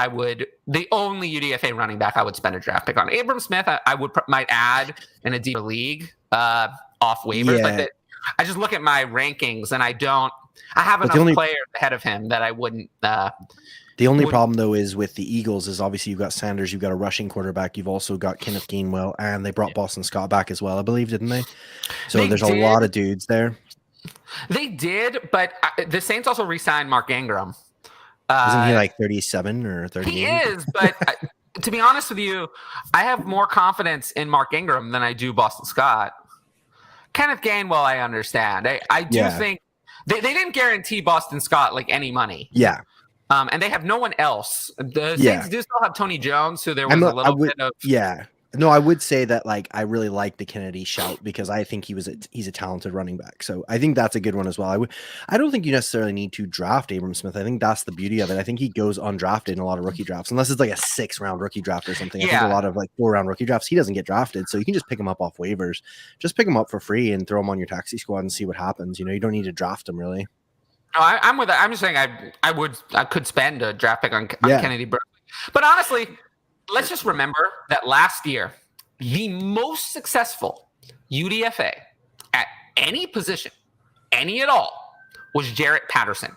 the only UDFA running back I would spend a draft pick on. Abram Smith, I might add in a deeper league off waivers. Yeah. But I just look at my rankings and I have enough players ahead of him that I wouldn't. The only problem, though, is with the Eagles is obviously you've got Sanders, you've got a rushing quarterback, you've also got Kenneth Gainwell, and they brought Boston Scott back as well, I believe, didn't they? So there's a lot of dudes there. They did, but the Saints also re-signed Mark Ingram. Isn't he like 37 or 38? He is, but to be honest with you, I have more confidence in Mark Ingram than I do Boston Scott. Kenneth Gainwell, I understand. I do think they didn't guarantee Boston Scott like any money. Yeah. And they have no one else. The Saints do still have Tony Jones, who there was a little bit of. Yeah. No, I would say that like I really like the Kennedy shout because I think he's a talented running back. So I think that's a good one as well. I don't think you necessarily need to draft Abram Smith. I think that's the beauty of it. I think he goes undrafted in a lot of rookie drafts, unless it's like a 6-round rookie draft or something. I think a lot of like 4-round rookie drafts, he doesn't get drafted. So you can just pick him up off waivers, just pick him up for free and throw him on your taxi squad and see what happens. You don't need to draft him really. No, I'm with that. I'm just saying I could spend a draft pick on Kennedy Brooks. But honestly, let's just remember that last year, the most successful UDFA at any position, any at all, was Jarrett Patterson,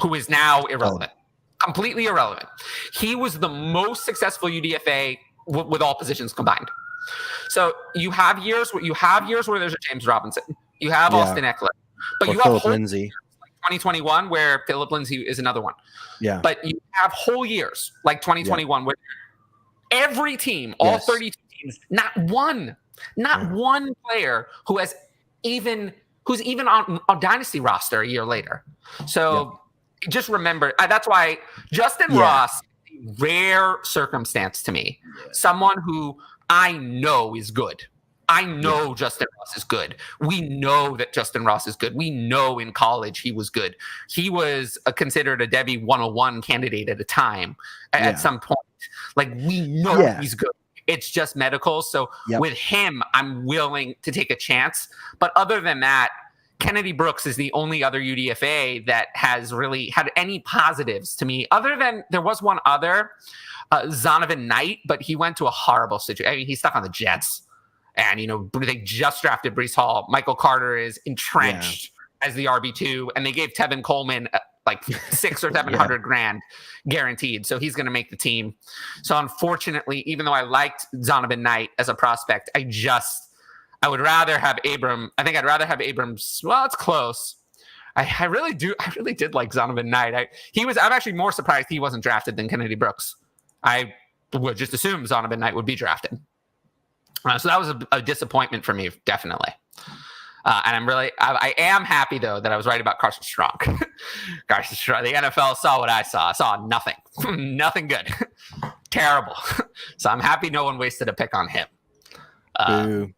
who is now irrelevant, completely irrelevant. He was the most successful UDFA with all positions combined. So you have years where there's a James Robinson, you have Austin Eckler, but you have Lindsay. 2021 where Philip Lindsay is another one. Yeah. But you have whole years like 2021 where every team, all 32 teams, not one player who's even on a dynasty roster a year later. So just remember, that's why Justin Ross, rare circumstance to me, someone who I know is good. I know Justin Ross is good. We know that Justin Ross is good. We know in college he was good. He was considered a Debbie 101 candidate at a time at some point. Like, we know he's good. It's just medical. So with him, I'm willing to take a chance. But other than that, Kennedy Brooks is the only other UDFA that has really had any positives to me. Other than there was one other, Zonovan Knight, but he went to a horrible situation. I mean, he's stuck on the Jets. And, they just drafted Breece Hall. Michael Carter is entrenched as the RB2. And they gave Tevin Coleman like $600,000 or $700,000 guaranteed. So he's going to make the team. So unfortunately, even though I liked Zonovan Knight as a prospect, I would rather have Abram. I think I'd rather have Abrams. Well, it's close. I really do. I really did like Zonovan Knight. I'm actually more surprised he wasn't drafted than Kennedy Brooks. I would just assume Zonovan Knight would be drafted. So that was a disappointment for me, definitely. And I am happy, though, that I was right about Carson Strong. Carson Strong, the NFL saw what I saw. I saw nothing. Nothing good. Terrible. So I'm happy no one wasted a pick on him. Boo.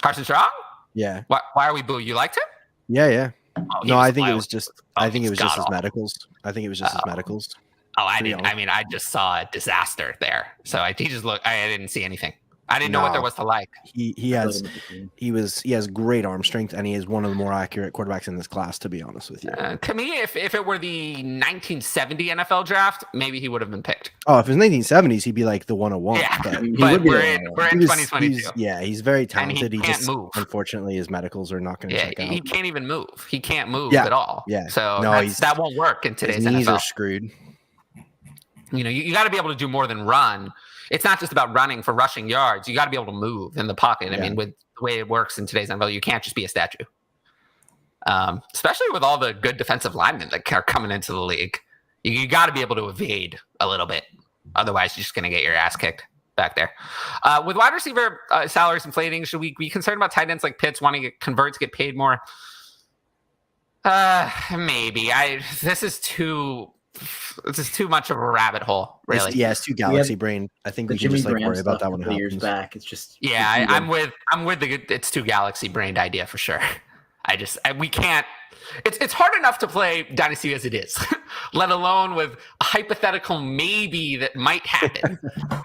Carson Strong? Yeah. Why are we boo? You liked him? Yeah. Oh, no, I think it was just his medicals. I think it was just his medicals. Oh, I didn't. I mean, I just saw a disaster there. So I didn't see anything. I didn't know what there was to like. He has great arm strength, and he is one of the more accurate quarterbacks in this class, to be honest with you. To me, if it were the 1970 NFL draft, maybe he would have been picked. Oh, if it was 1970s, he'd be like the 101. Yeah, but we're in 2022. He's very talented. He can't move. Unfortunately, his medicals are not going to check out. He can't even move. He can't move at all. Yeah. So that won't work in today's NFL. His knees are screwed. You got to be able to do more than run. It's not just about running for rushing yards. You got to be able to move in the pocket. I mean, with the way it works in today's NFL, you can't just be a statue. Especially with all the good defensive linemen that are coming into the league. You got to be able to evade a little bit. Otherwise, you're just going to get your ass kicked back there. With wide receiver salaries inflating, should we be concerned about tight ends like Pitts wanting to convert to get paid more? Maybe. This is too much of a rabbit hole, really. It's too galaxy brain. I think we can just worry about that one. Years back, it's just I'm with the it's too galaxy brained idea for sure. We can't. It's hard enough to play Dynasty as it is, let alone with a hypothetical maybe that might happen.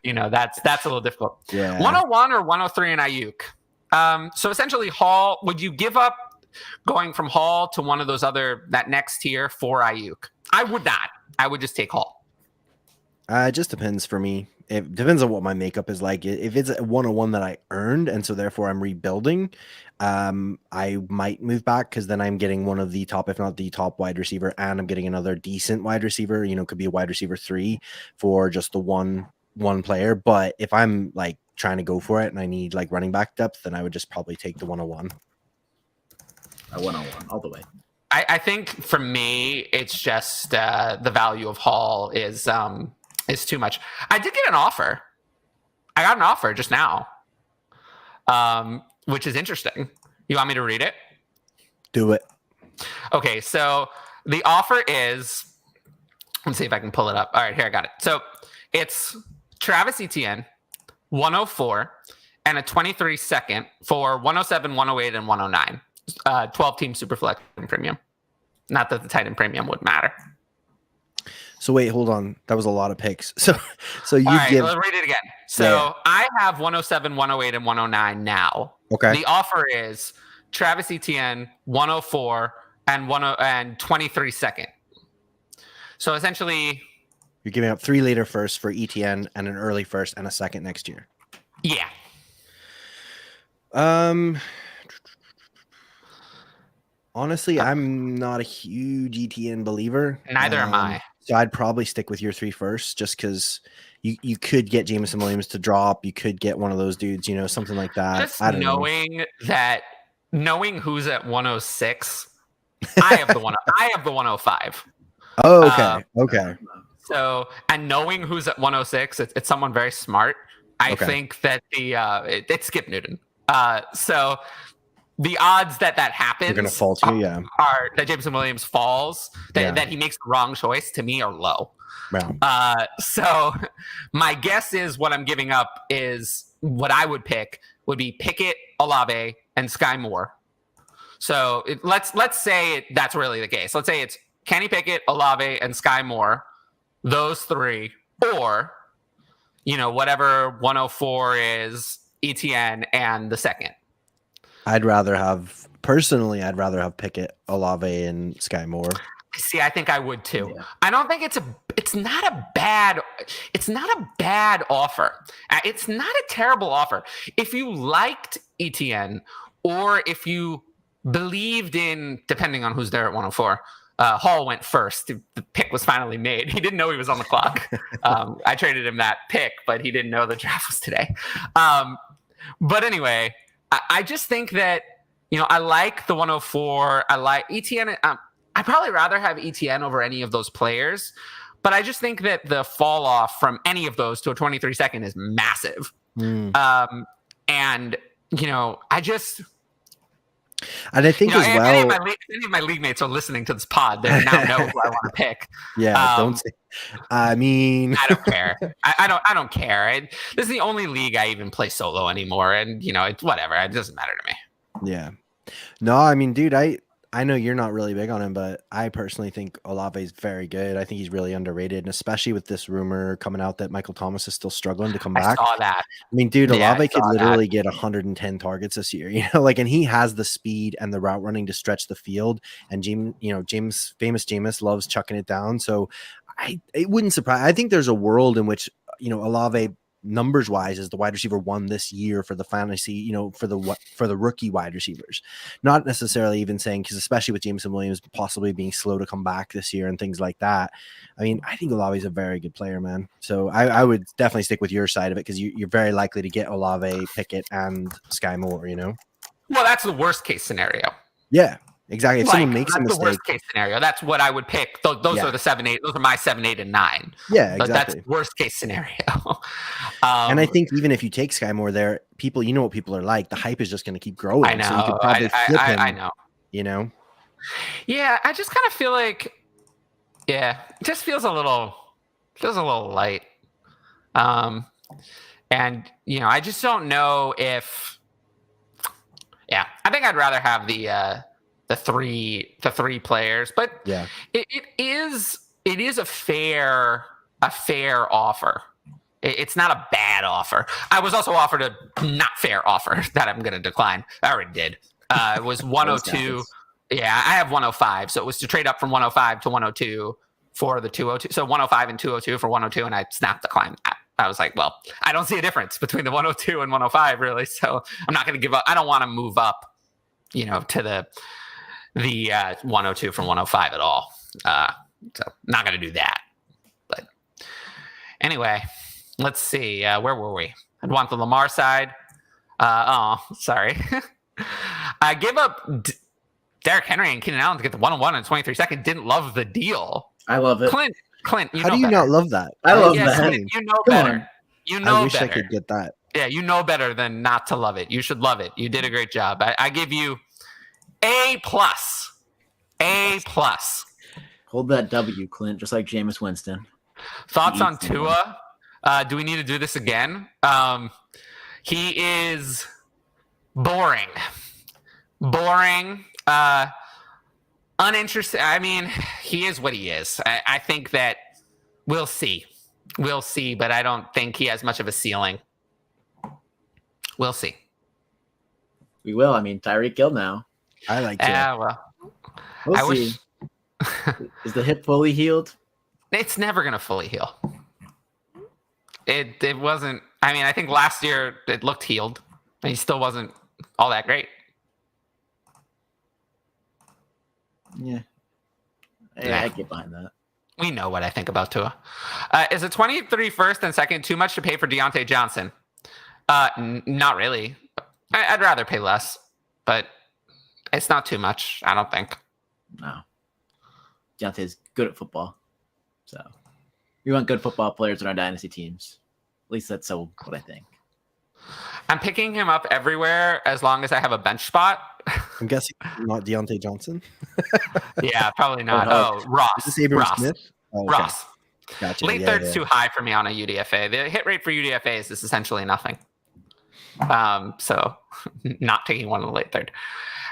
That's a little difficult. Yeah. 101 or 103 in Ayuk. So essentially, Hall. Would you give up going from Hall to one of those that next tier for Ayuk? I would not. I would just take Hall. It just depends for me. It depends on what my makeup is like. If it's a 101 that I earned, and so therefore I'm rebuilding, I might move back because then I'm getting one of the top, if not the top wide receiver, and I'm getting another decent wide receiver. Could be a wide receiver 3 for just the one player. But if I'm trying to go for it and I need running back depth, then I would just probably take the 101. A 101 all the way. I think for me, it's just the value of Hall is too much. I did get an offer. I got an offer just now, which is interesting. You want me to read it? Do it. Okay, so the offer is, let's see if I can pull it up. All right, here, I got it. So it's Travis Etienne, 104, and a 23 second for 107, 108, and 109. 12-team Superflex premium. Not that the tight end premium would matter. So wait, hold on. That was a lot of picks. So you All right, give. let's read it again. So I have 107, 108, and 109 now. Okay. The offer is Travis Etienne, 104, and 23 second. So essentially, You're giving up 3 later firsts for ETN and an early first and a second next year. yeah. Honestly, I'm not a huge ETN believer. Neither am I. So I'd probably stick with your 3 firsts just because you could get Jameson Williams to drop. You could get one of those dudes, something like that. Just I don't knowing who's at 106, I have the 105. Oh, okay. Okay. So, and knowing who's at 106, it's someone very smart. I think that it's Skip Newton. So the odds that happens You're going to fall to, are that Jameson Williams falls, that he makes the wrong choice, to me, are low. Wow. So my guess is what I'm giving up is what I would pick would be Pickett, Olave, and Skye Moore. So let's say that's really the case. Let's say it's Kenny Pickett, Olave, and Skye Moore, those 3, or whatever 104 is ETN and the second. I'd rather have Pickett, Olave, and Skye Moore. See, I think I would too. Yeah. I don't think it's not a bad offer. It's not a terrible offer. If you liked ETN, or if you believed in, depending on who's there at 104, Hall went first. The pick was finally made. He didn't know he was on the clock. I traded him that pick, but he didn't know the draft was today. But anyway, I just think that, I like the 104. I like ETN. I'd probably rather have ETN over any of those players, but I just think that the fall off from any of those to a 23 second is massive. And, And I think as well, any of my league mates are listening to this pod. They now know who I want to pick. Yeah, don't say. I mean, I don't care. I don't care. This is the only league I even play solo anymore, and it's whatever. It doesn't matter to me. Yeah. No, I mean, dude, I know you're not really big on him, but I personally think Olave is very good. I think he's really underrated, and especially with this rumor coming out that Michael Thomas is still struggling to come back. I saw that. I mean, dude, Olave could literally get 110 targets this year, and he has the speed and the route running to stretch the field. And famous Jameis loves chucking it down. So it wouldn't surprise. I think there's a world in which, Olave numbers wise is the wide receiver 1 this year for the fantasy, for the rookie wide receivers. Not necessarily even saying, because especially with Jameson Williams possibly being slow to come back this year and things like that. I mean, I think Olave is a very good player, man. So I would definitely stick with your side of it, because you're very likely to get Olave, Pickett, and Skye Moore. Well, that's the worst case scenario. Yeah. Exactly. If someone makes a mistake, the worst case scenario. That's what I would pick. Those are the 7, 8. Those are my 7, 8, and 9. Yeah, exactly. That's worst case scenario. And I think even if you take Skye Moore there, people, what people are like. The hype is just going to keep growing. I know. So you could probably flip him. I know. Yeah, I just kind of feel like, it just feels a little light. And I just don't know if. Yeah, I think I'd rather have the 3 players, but yeah, it is a fair offer. It's not a bad offer. I was also offered a not fair offer that I'm going to decline. I already did. It was 102. Yeah, I have 105, so it was to trade up from 105 to 102 for the 202. So 105 and 202 for 102, and I snapped decline. I was like, well, I don't see a difference between the 102 and 105 really, so I'm not going to give up. I don't want to move up, to the 102 from 105 at all. So I'm not going to do that. But anyway, let's see. Where were we? I'd want the Lamar side. Sorry. I gave up Derrick Henry and Keenan Allen to get the 101 and 23 second. Didn't love the deal. I love it. Clint, how do you not love that? I love that. Clint, you know better. I wish I could get that. Yeah, you know better than not to love it. You should love it. You did a great job. I give you A+. A+. Hold that W, Clint, just like Jameis Winston. Thoughts on Tua? Do we need to do this again? He is boring. Uninterested. I mean, he is what he is. I think that we'll see. But I don't think he has much of a ceiling. We'll see. We will. I mean, Tyreek Hill now. I like to. Yeah, well, We'll see. Is the hip fully healed? It's never going to fully heal. It wasn't. I mean, I think last year it looked healed, and he still wasn't all that great. Yeah. I get behind that. We know what I think about Tua. Is a 23 first and second too much to pay for Deontay Johnson? Not really. I'd rather pay less, but it's not too much, I don't think. No. Deontay's good at football. So we want good football players in our dynasty teams. At least that's what I think. I'm picking him up everywhere as long as I have a bench spot. I'm guessing not Deontay Johnson. Yeah, probably not. Ross. Is this Abram Ross. Smith? Oh, okay. Ross. Gotcha. Late third's too high for me on a UDFA. The hit rate for UDFAs is essentially nothing. So not taking one in the late third.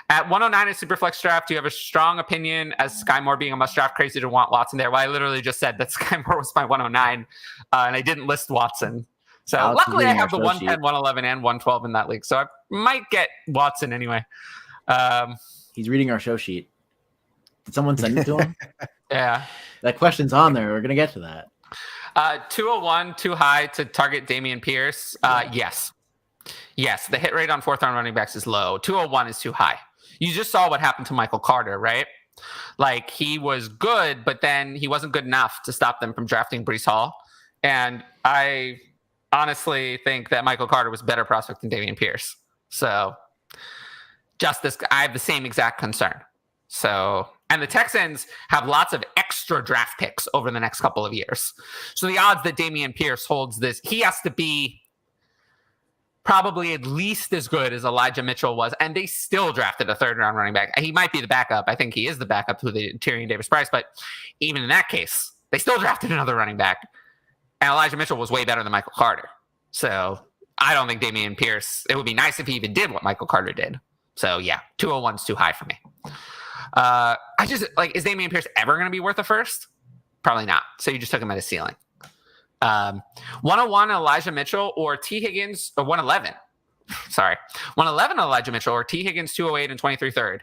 At 109 in Superflex draft, do you have a strong opinion as Skye Moore being a must draft? Crazy to want Watson there. Well, I literally just said that Skye Moore was my 109, and I didn't list Watson. So Alex luckily I have the 110, sheet. 111, and 112 in that league. So I might get Watson anyway. He's reading our show sheet. Did someone send it to him? Yeah. That question's on there. We're going to get to that. 201, too high to target Damian Pierce. Yes. Yes, the hit rate on fourth round running backs is low. 201 is too high. You just saw what happened to Michael Carter, right? Like, he was good, but then he wasn't good enough to stop them from drafting Breece Hall. And I honestly think that Michael Carter was a better prospect than Damian Pierce. So I have the same exact concern. So, and the Texans have lots of extra draft picks over the next couple of years. So the odds that Damian Pierce holds this, he has to be probably at least as good as Elijah Mitchell was, and they still drafted a third-round running back. He might be the backup. I think he is the backup to the Tyrion Davis-Price, but even in that case, they still drafted another running back, and Elijah Mitchell was way better than Michael Carter. So I don't think Damian Pierce, it would be nice if he even did what Michael Carter did. So yeah, 201 is too high for me. Is Damian Pierce ever going to be worth a first? Probably not. So you just took him at a ceiling. 101 Elijah Mitchell or T. Higgins, or 111. Sorry. 111 Elijah Mitchell or T. Higgins 208 and 23 third.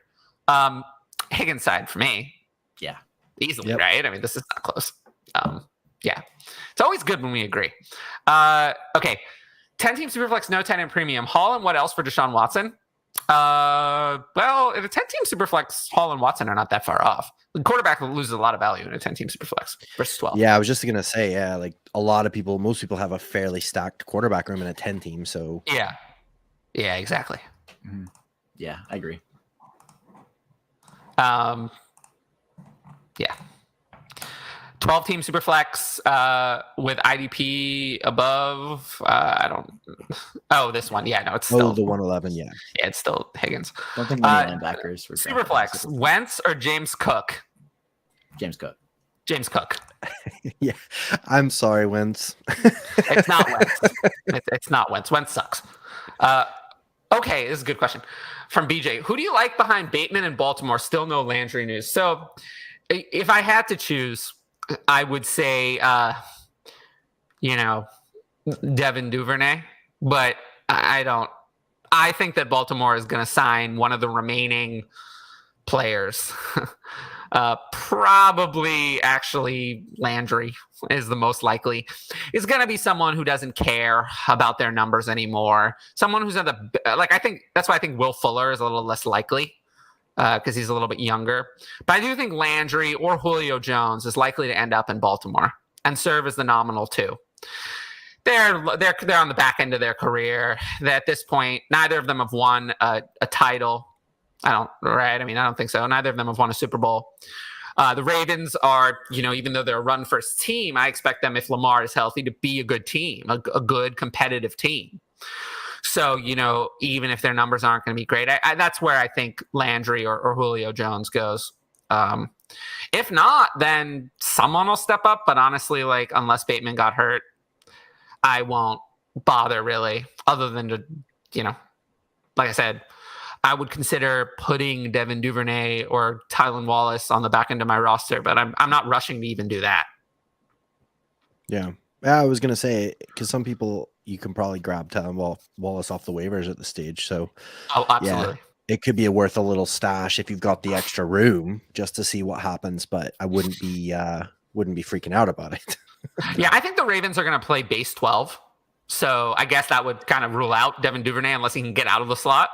Higgins side for me. Yeah. Easily, yep. Right? I mean, this is not close. Yeah. It's always good when we agree. Okay. 10-team Superflex, no 10 in premium. Hall and what else for Deshaun Watson? Well, if a 10-team Superflex, Hall and Watson are not that far off. The quarterback loses a lot of value in a 10-team Superflex versus 12. Yeah, I was just going to say, like most people have a fairly stacked quarterback room in a 10-team. So yeah, exactly. Mm-hmm. Yeah, I agree. Yeah. 12-team Superflex with IDP above. This one. Yeah, no, it's still the 111. Yeah, it's still Higgins. Don't think many linebackers for Superflex. Wentz or James Cook? James Cook. Yeah, I'm sorry, Wentz. It's not Wentz. It's not Wentz. Wentz sucks. Okay, this is a good question from BJ. Who do you like behind Bateman in Baltimore? Still no Landry news. So if I had to choose, I would say, Devin Duvernay, but I don't. I think that Baltimore is going to sign one of the remaining players. Probably actually Landry is the most likely. It's going to be someone who doesn't care about their numbers anymore. Someone who's I think that's why I think Will Fuller is a little less likely. Because he's a little bit younger. But I do think Landry or Julio Jones is likely to end up in Baltimore and serve as the nominal two. They're on the back end of their career. At this point, neither of them have won a title. I don't think so. Neither of them have won a Super Bowl. The Ravens are, even though they're a run-first team, I expect them, if Lamar is healthy, to be a good team, a good competitive team. So, even if their numbers aren't going to be great, that's where I think Landry or Julio Jones goes. If not, then someone will step up. But honestly, unless Bateman got hurt, I won't bother really, other than to, like I said, I would consider putting Devin Duvernay or Tylan Wallace on the back end of my roster, but I'm not rushing to even do that. Yeah. I was going to say, because some people, you can probably grab Tylan Wallace off the waivers at the stage. So, absolutely. Yeah, it could be worth a little stash if you've got the extra room just to see what happens, but I wouldn't be freaking out about it. Yeah, I think the Ravens are going to play base 12. So I guess that would kind of rule out Devin Duvernay unless he can get out of the slot.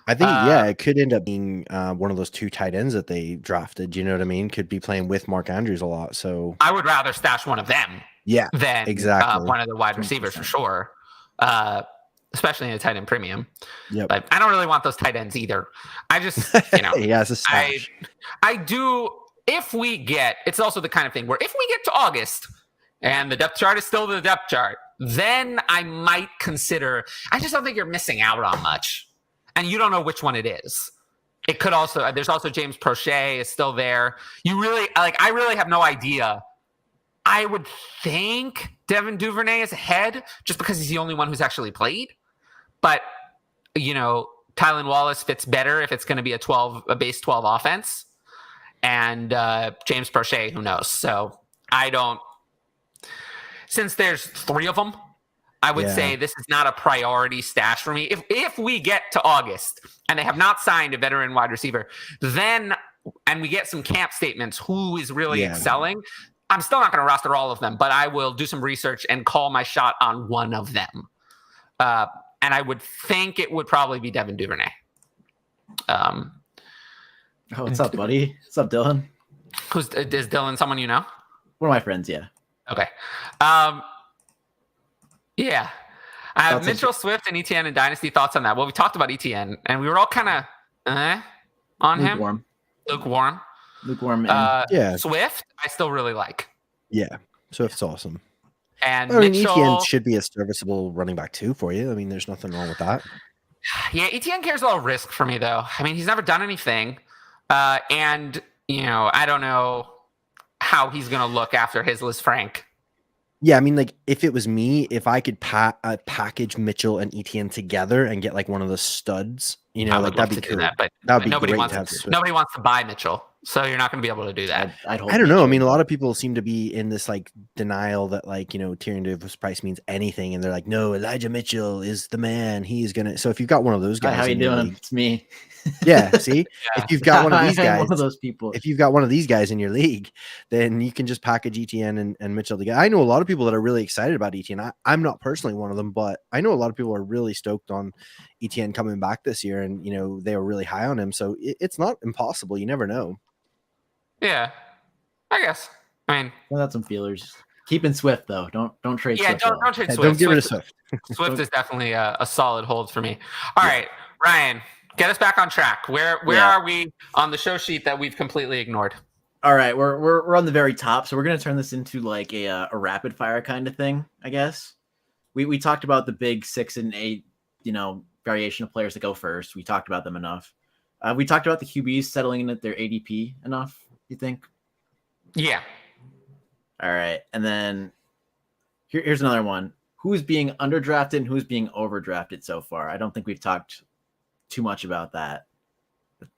I think, it could end up being one of those 2 tight ends that they drafted. You know what I mean? Could be playing with Mark Andrews a lot. So I would rather stash one of them than exactly. One of the wide receivers 100%. For sure, especially in a tight end premium. Yep. But I don't really want those tight ends either. I just, it's a stash. I do, if we get, it's also the kind of thing where if we get to August and the depth chart is still the depth chart, then I might consider, I just don't think you're missing out on much. And you don't know which one it is. It could also, there's also James Prochet is still there. You really, I really have no idea. I would think Devin Duvernay is ahead just because he's the only one who's actually played. But, Tylan Wallace fits better if it's going to be a base 12 offense. And James Prochet, who knows? So since there's 3 of them, I would say this is not a priority stash for me. If we get to August and they have not signed a veteran wide receiver, and we get some camp statements, who is really excelling, I'm still not going to roster all of them, but I will do some research and call my shot on one of them. And I would think it would probably be Devin Duvernay. What's up, buddy? What's up, Dylan? Is Dylan someone you know? One of my friends, yeah. Okay. Yeah. Mitchell, Swift, and ETN and Dynasty, thoughts on that? Well, we talked about ETN, and we were all kind of on him. Lukewarm. Swift, I still really like. Yeah, Swift's awesome. And Mitchell, ETN should be a serviceable running back too for you. I mean, there's nothing wrong with that. Yeah, ETN carries a lot of risk for me, though. I mean, he's never done anything. And, I don't know how he's going to look after his Liz Frank. Yeah, I mean, if it was me, if I could package Mitchell and ETN together and get one of the studs, that'd be cool. But nobody wants to buy Mitchell, so you're not going to be able to do that. I don't know. I mean, a lot of people seem to be in this denial that Tyrion Davis Price means anything, and they're like, no, Elijah Mitchell is the man. He's gonna. So if you've got one of those guys, how you doing? It's me. Yeah, see, if you've got one of these guys, one of those people. If you've got one of these guys in your league, then you can just package ETN and Mitchell together. I know a lot of people that are really excited about ETN. I'm not personally one of them, but I know a lot of people are really stoked on ETN coming back this year, and they were really high on him. So it's not impossible. You never know. Yeah, I guess. I mean, that's some feelers. Keeping Swift though. Don't trade. Yeah, Swift don't trade Swift. Don't get rid of Swift. Swift is definitely a solid hold for me. All right, Ryan, get us back on track. Where are we on the show sheet that we've completely ignored? All right, we're on the very top, so we're gonna turn this into a rapid fire kind of thing, I guess. We talked about the big 6 and 8, variation of players that go first. We talked about them enough. We talked about the QBs settling in at their ADP enough. You think? Yeah. All right, and then here's another one. Who's being underdrafted and who's being overdrafted so far? I don't think we've talked too much about that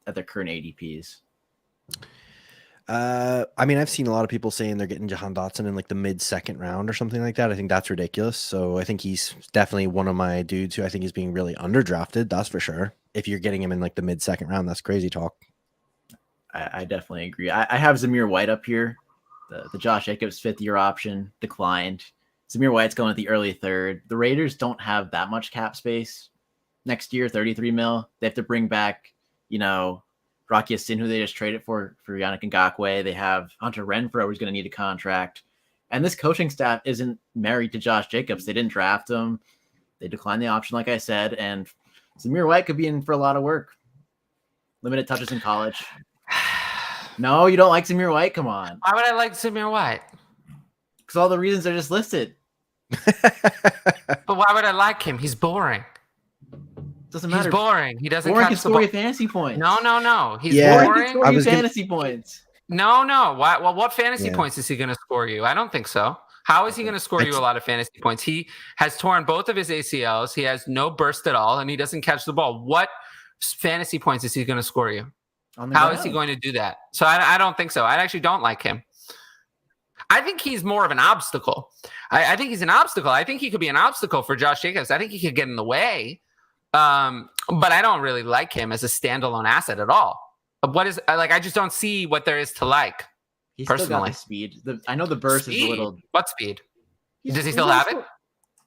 at their current ADPs. I mean, I've seen a lot of people saying they're getting Jahan Dotson in the mid-second round or something like that. I think that's ridiculous. So I think he's definitely one of my dudes who I think is being really underdrafted. That's for sure. If you're getting him in the mid-second round, that's crazy talk. I definitely agree. I have Samir White up here. The Josh Jacobs 5th-year option declined. Samir White's going at the early 3rd. The Raiders don't have that much cap space next year, 33 mil. They have to bring back, Rocky Sin, who they just traded for Yannick Ngakoue. They have Hunter Renfrow, who's going to need a contract. And this coaching staff isn't married to Josh Jacobs. They didn't draft him. They declined the option, like I said. And Samir White could be in for a lot of work. Limited touches in college. No, you don't like Samir White? Come on. Why would I like Samir White? Because all the reasons are just listed. But why would I like him? He's boring. Doesn't matter. He's boring. He doesn't boring catch can the score ball. You fantasy points. No. He's boring. boring. Can score you fantasy points. No. What fantasy points is he going to score you? I don't think so. How is he going to score you a lot of fantasy points? He has torn both of his ACLs. He has no burst at all, and he doesn't catch the ball. What fantasy points is he going to score you? How is he going to do that? So I don't think so. I actually don't like him. I think he's more of an obstacle. I think he's an obstacle. I think he could be an obstacle for Josh Jacobs. I think he could get in the way. But I don't really like him as a standalone asset at all. I just don't see what there is to like. He's personally. Still got the speed. I know the burst is a little. What speed? Does he still have it?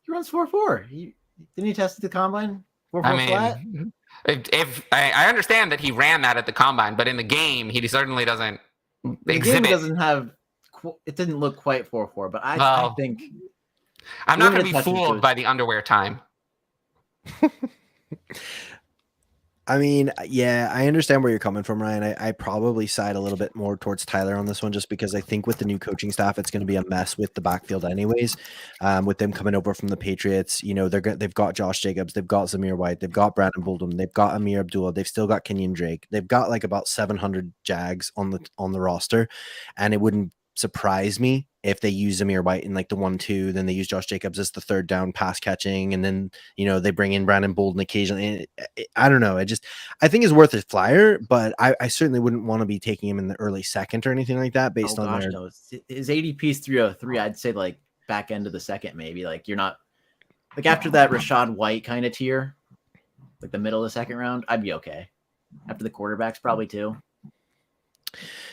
He runs 4.4. Didn't he test at the combine? 4.4 flat. If I understand that he ran that at the combine, but in the game he certainly doesn't exhibit. The game doesn't have. It didn't look quite 4.4, but I think I'm not going to be fooled by the underwear time. I mean, yeah, I understand where you're coming from, Ryan. I probably side a little bit more towards Tyler on this one, just because I think with the new coaching staff, it's going to be a mess with the backfield anyways. With them coming over from the Patriots, they've got Josh Jacobs, they've got Samir White, they've got Brandon Bolden, they've got Amir Abdullah, they've still got Kenyon Drake, they've got like about 700 Jags on the roster, and it wouldn't surprise me if they use Samir White in like the 1-2, then they use Josh Jacobs as the third down pass catching, and then they bring in Brandon Bolden occasionally. I don't know. I think it's worth a flyer, but I certainly wouldn't want to be taking him in the early second or anything like that based on their. No. His ADP is 303. I'd say like back end of the second, maybe. Like you're not like after that Rashad White kind of tier, like the middle of the second round, I'd be okay. After the quarterbacks, probably too.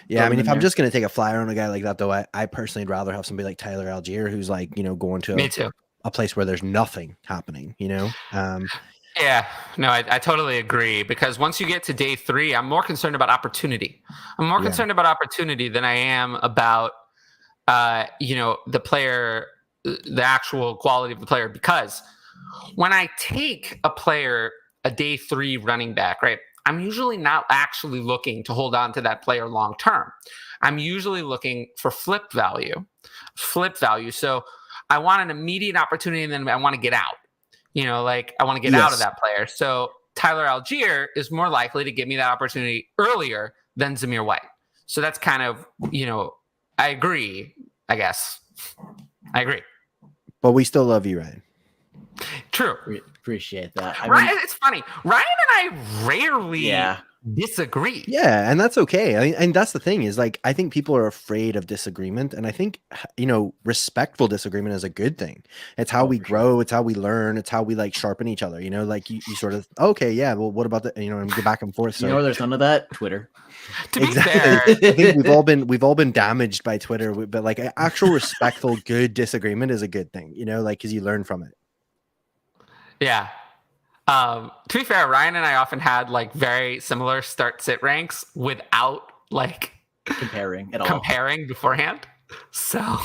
Yeah, I mean, if I'm just going to take a flyer on a guy like that, though, I personally would rather have somebody like Tyler Algier, who's like, going to a place where there's nothing happening, Yeah, no, I totally agree, because once you get to day 3, I'm more concerned about opportunity. I'm more concerned about opportunity than I am about, the player, the actual quality of the player, because when I take a day 3 running back, right, I'm usually not actually looking to hold on to that player long term. I'm usually looking for flip value. So I want an immediate opportunity, and then I want to get out. I want to get out of that player. So Tyler Algier is more likely to give me that opportunity earlier than Samir White. So that's kind of, I agree, I guess. I agree. But we still love you, Ryan. True. Appreciate that. It's funny. Ryan and I rarely disagree. Yeah, and that's okay. And that's the thing is, like, I think people are afraid of disagreement, and I think respectful disagreement is a good thing. It's how we grow. It's how we learn. It's how we like sharpen each other. Like you sort of well, what about and go back and forth. So there's none of that Twitter. To be fair, I think we've all been damaged by Twitter, but like actual respectful, good disagreement is a good thing. Because you learn from it. Yeah. To be fair, Ryan and I often had like very similar start-sit ranks without like comparing beforehand. So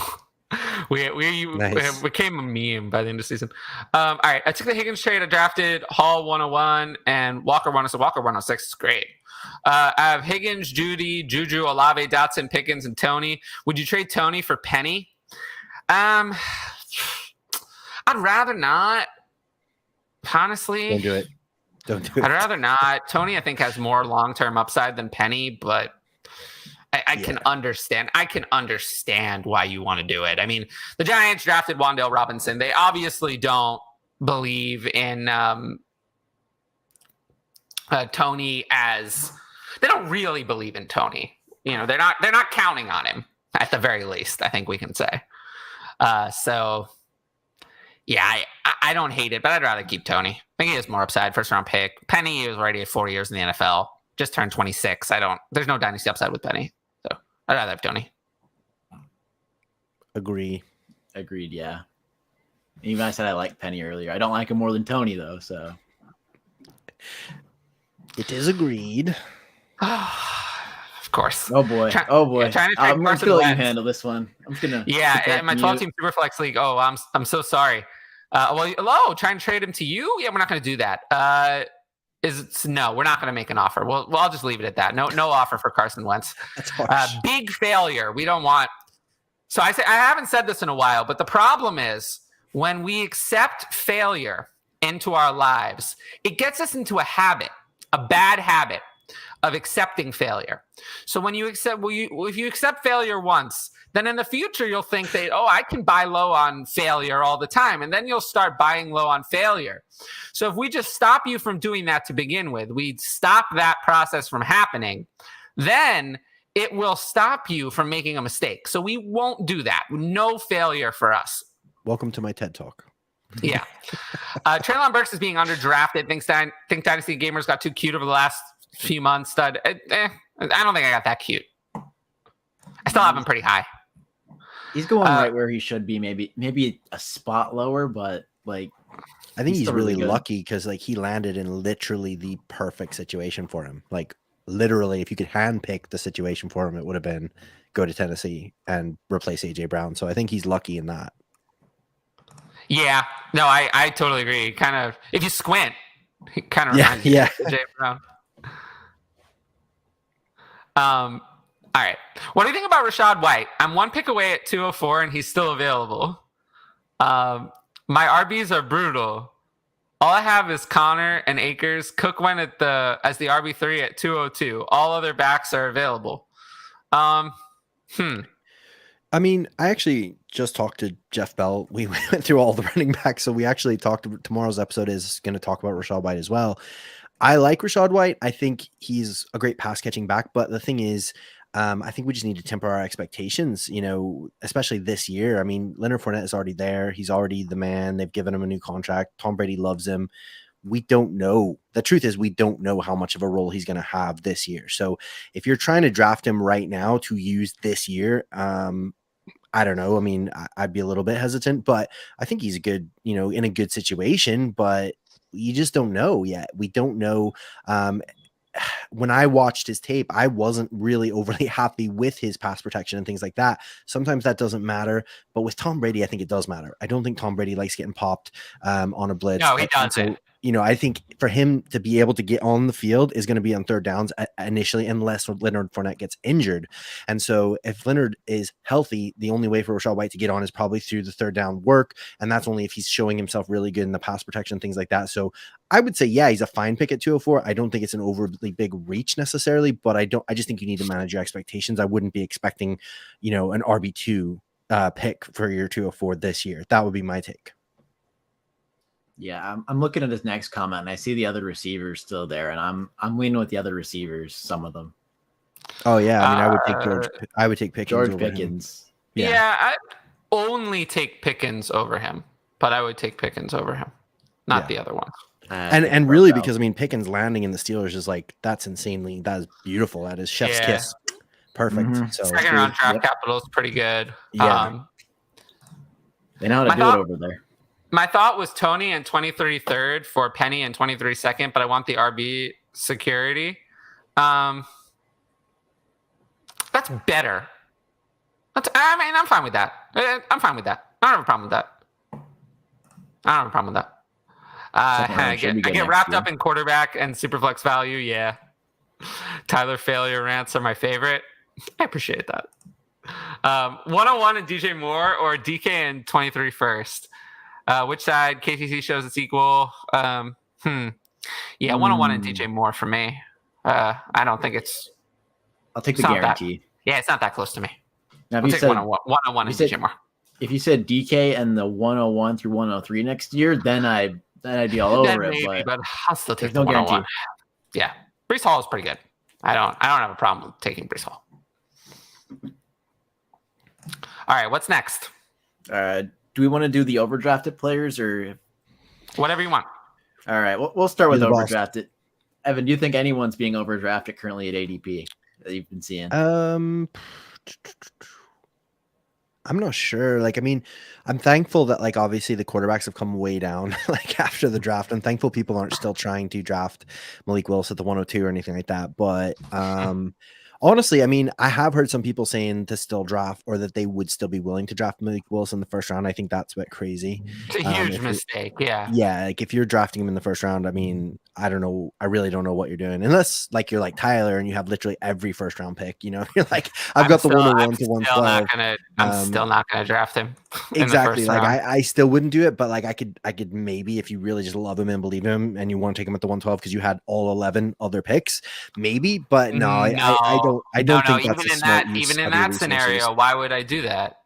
we became a meme by the end of the season. All right, I took the Higgins trade. I drafted Hall 101 and Walker 106. Walker 106 is great. I have Higgins, Juju, Olave, Dotson, Pickens, and Tony. Would you trade Tony for Penny? I'd rather not. Honestly, Don't do it. I'd rather not. Tony, I think, has more long-term upside than Penny, but I can understand. I can understand why you want to do it. I mean, the Giants drafted Wandel Robinson. They obviously don't believe in Tony as. They don't really believe in Tony. They're not counting on him at the very least. I think we can say. So. Yeah, I don't hate it, but I'd rather keep Tony. I think he has more upside. First round pick. Penny was already at 4 years in the NFL. Just turned 26. There's no dynasty upside with Penny. So I'd rather have Tony. Agreed, yeah. Even I said I like Penny earlier. I don't like him more than Tony, though, so. It is agreed. Of course. Oh boy. Yeah, I'm going to let you handle this one. I'm just going to. Yeah, in my 12-team Superflex league. Oh, I'm so sorry. Try and trade him to you? Yeah, we're not going to do that. No, we're not going to make an offer. Well, I'll just leave it at that. No offer for Carson Wentz. That's harsh. Big failure. We don't want. So I haven't said this in a while, but the problem is when we accept failure into our lives, it gets us into a bad habit of accepting failure. So when you accept, if you accept failure once, then in the future you'll think that, oh, I can buy low on failure all the time. And then you'll start buying low on failure. So if we just stop you from doing that to begin with, we stop that process from happening, then it will stop you from making a mistake. So we won't do that. No failure for us. Welcome to my TED Talk. Yeah. Treylon Burks is being underdrafted. Think Dynasty Gamers got too cute over the last few months. I don't think I got that cute. I still have him pretty high. He's going right where he should be. Maybe a spot lower, but like I think he's really lucky because like he landed in literally the perfect situation for him. Like literally, if you could handpick the situation for him, it would have been go to Tennessee and replace AJ Brown. So I think he's lucky in that. Yeah, no, I totally agree. Kind of, if you squint, it kind of reminds me of AJ Brown. All right. What do you think about Rashad White? I'm one pick away at 204 and he's still available. My RBs are brutal. All I have is Connor and Akers. Cook went as the RB3 at 202. All other backs are available. I mean, I actually just talked to Jeff Bell. We went through all the running backs. So we actually tomorrow's episode is going to talk about Rashad White as well. I like Rashad White. I think he's a great pass catching back. But the thing is, I think we just need to temper our expectations, especially this year. I mean, Leonard Fournette is already there. He's already the man. They've given him a new contract. Tom Brady loves him. We don't know. The truth is we don't know how much of a role he's going to have this year. So if you're trying to draft him right now to use this year, I don't know. I mean, I'd be a little bit hesitant, but I think he's a good, in a good situation, but you just don't know yet. We don't know. When I watched his tape, I wasn't really overly happy with his pass protection and things like that. Sometimes that doesn't matter, but with Tom Brady, I think it does matter. I don't think Tom Brady likes getting popped on a blitz. No, he doesn't. I think for him to be able to get on the field is going to be on third downs initially, unless Leonard Fournette gets injured. And so if Leonard is healthy, the only way for Rashad White to get on is probably through the third down work. And that's only if he's showing himself really good in the pass protection, things like that. So I would say, yeah, he's a fine pick at 204. I don't think it's an overly big reach necessarily, but I just think you need to manage your expectations. I wouldn't be expecting, an RB2 pick for your 204 this year. That would be my take. Yeah, I'm looking at his next comment, and I see the other receivers still there, and I'm leaning with the other receivers. Some of them. Oh yeah, I mean, I would take George. I would take Pickens. George Pickens. Yeah, I'd only take Pickens over him, but I would take Pickens over him, not the other one. And really, because I mean, Pickens landing in the Steelers is like that is beautiful. That is chef's kiss. Perfect. Mm-hmm. So second round draft capital is pretty good. Yeah, they know how to do it over there. My thought was Tony and 23 third for Penny and 23 second, but I want the RB security. That's better. I'm fine with that. I'm fine with that. I don't have a problem with that. I get wrapped up in quarterback and superflex value. Yeah. Tyler failure rants are my favorite. I appreciate that. 101 and DJ Moore or DK and 23 first. Which side? KTC shows it's equal. Yeah, 101 and DJ Moore for me. I don't think it's. I'll take the guarantee. It's not that close to me. Now, I'll take 101 and DJ Moore. If you said DK and the 101 through 103 next year, then I'd be all over it. But I'll still take the 101. Guarantee. Yeah, Breece Hall is pretty good. I don't have a problem with taking Breece Hall. All right, what's next? Do we want to do the overdrafted players or whatever you want? All right, we'll start with overdrafted. Evan, do you think anyone's being overdrafted currently at ADP that you've been seeing? I'm not sure. Like, I mean, I'm thankful that like obviously the quarterbacks have come way down like after the draft. I'm thankful people aren't still trying to draft Malik Willis at the 102 or anything like that. But Honestly, I mean, I have heard some people saying to still draft or that they would still be willing to draft Malik Willis in the first round. I think that's a bit crazy. It's a huge mistake. Yeah. Yeah, like if you're drafting him in the first round, I mean, I don't know. I really don't know what you're doing unless like you're like Tyler and you have literally every first round pick. You know, you're like, I've got the 101 to 112. I'm still not gonna draft him. Exactly. Like I still wouldn't do it, but like I could maybe if you really just love him and believe him and you want to take him at the 112 because you had all 11 other picks, maybe. But no, I don't think that's a smart use even in of that your scenario. resources. Why would I do that?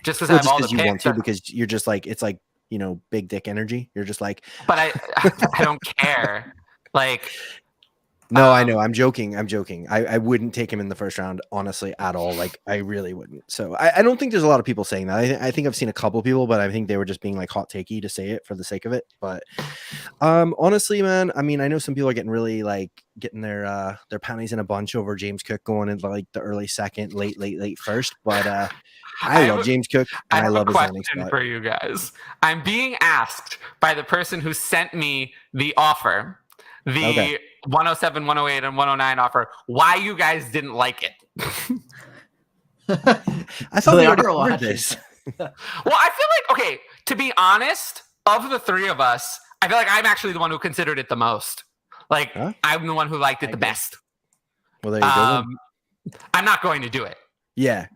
Just because Well, I have all the you picks. want to because you're just like it's like big dick energy. You're just like, but I don't care. Like, no, I know. I'm joking. I wouldn't take him in the first round, honestly, at all. Like, I really wouldn't. So I don't think there's a lot of people saying that. I think I've seen a couple people, but I think they were just being like hot takey to say it for the sake of it. But honestly, man, I mean, I know some people are getting really like getting their panties in a bunch over James Cook going into like the early second, late first. But I love James Cook and I love his landing spot. For you guys. I'm being asked by the person who sent me the offer, the 107, 108, and 109 offer, why you guys didn't like it. I thought we already covered this. Well, I feel like, okay, to be honest, of the three of us, I feel like I'm actually the one who considered it the most. Like, I'm the one who liked it the best. Well, there you go. I'm not going to do it. Yeah.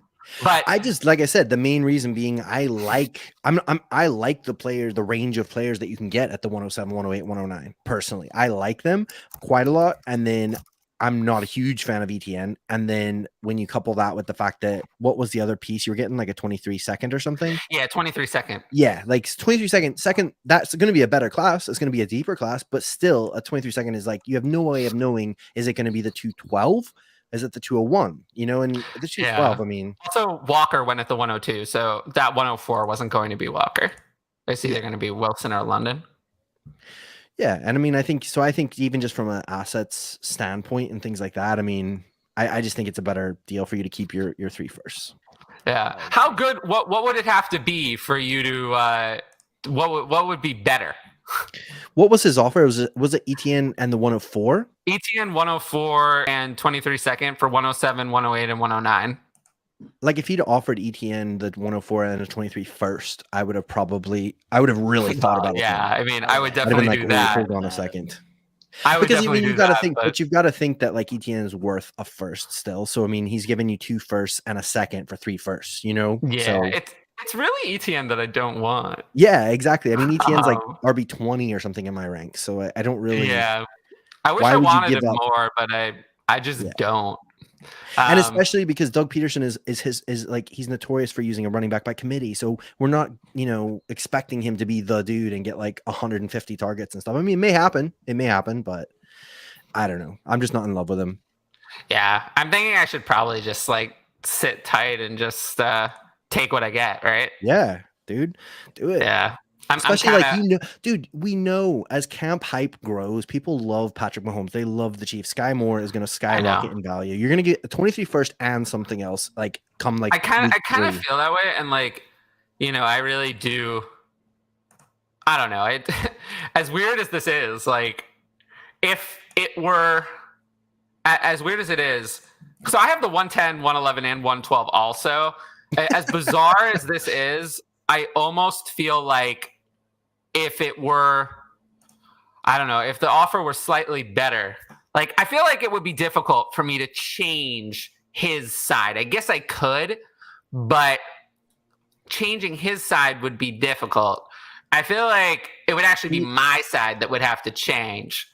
But I just, like I said, the main reason being I like the players, the range of players that you can get at the 107, 108, 109. Personally, I like them quite a lot. And then I'm not a huge fan of ETN. And then when you couple that with the fact that what was the other piece you were getting, like a 23 second or something? Yeah, 23 second. Yeah, like 23 second. That's going to be a better class. It's going to be a deeper class, but still a 23 second is like you have no way of knowing, is it going to be the 212? Is it the 201? And the 212, I mean. Also, Walker went at the 102, so that 104 wasn't going to be Walker. It's either going to be Wilson or London. Yeah, and I mean, I think even just from an assets standpoint and things like that, I mean, I just think it's a better deal for you to keep your 3 firsts. Yeah. How good? What would it have to be for you to? What would be better? What was his offer? Was it ETN and the 104? ETN 104 and 23 second for 107, 108, and 109. Like if he'd offered ETN the 104 and a 23 first, I would have really thought about it. Yeah, I mean, I would definitely do that. Hold on a second. I would definitely do that. But you've got to think that like ETN is worth a first still. So I mean, he's giving you 2 firsts and a second for 3 firsts. Yeah, so, it's really ETN that I don't want. Yeah, exactly. I mean, ETN's like RB 20 or something in my rank, so I don't really. Yeah, I wish I wanted it more, but I just don't. And especially because Doug Peterson is like he's notorious for using a running back by committee, so we're not expecting him to be the dude and get like 150 targets and stuff. I mean, it may happen, but I don't know. I'm just not in love with him. Yeah, I'm thinking I should probably just like sit tight and just take what I get, right? Yeah, dude, do it. Yeah. Especially dude, we know as camp hype grows, people love Patrick Mahomes. They love the Chiefs. Skye Moore is going to skyrocket in value. You're going to get a 23 first and something else like come like. I kind of feel that way, and like, I really do. I don't know. As weird as this is, like, if it were as weird as it is, so I have the 110, 111, and 112 also. As bizarre as this is, I almost feel like if it were, I don't know, if the offer were slightly better, like I feel like it would be difficult for me to change his side. I guess I could, but changing his side would be difficult. I feel like it would actually be my side that would have to change,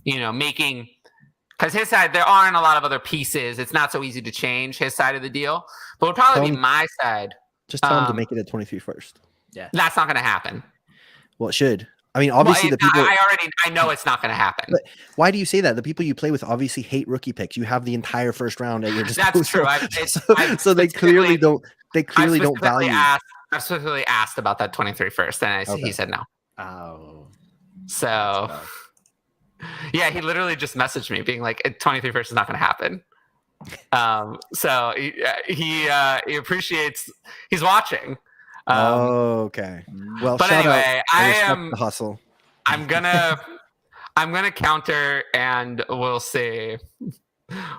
because his side, there aren't a lot of other pieces. It's not so easy to change his side of the deal, but it would probably be my side. Just tell him to make it at 23 first. Yeah. That's not going to happen. Well, it should. I mean, obviously the people. I know it's not going to happen. But why do you say that? The people you play with obviously hate rookie picks. You have the entire first round at your disposal. That's true. So they clearly don't. They clearly don't value. I specifically asked about that 23 first, and he said no. Oh. So. Yeah, he literally just messaged me being like, 23 first is not going to happen. So he appreciates. He's watching. Okay. Well, but anyway, I am the hustle. I'm gonna counter, and we'll see.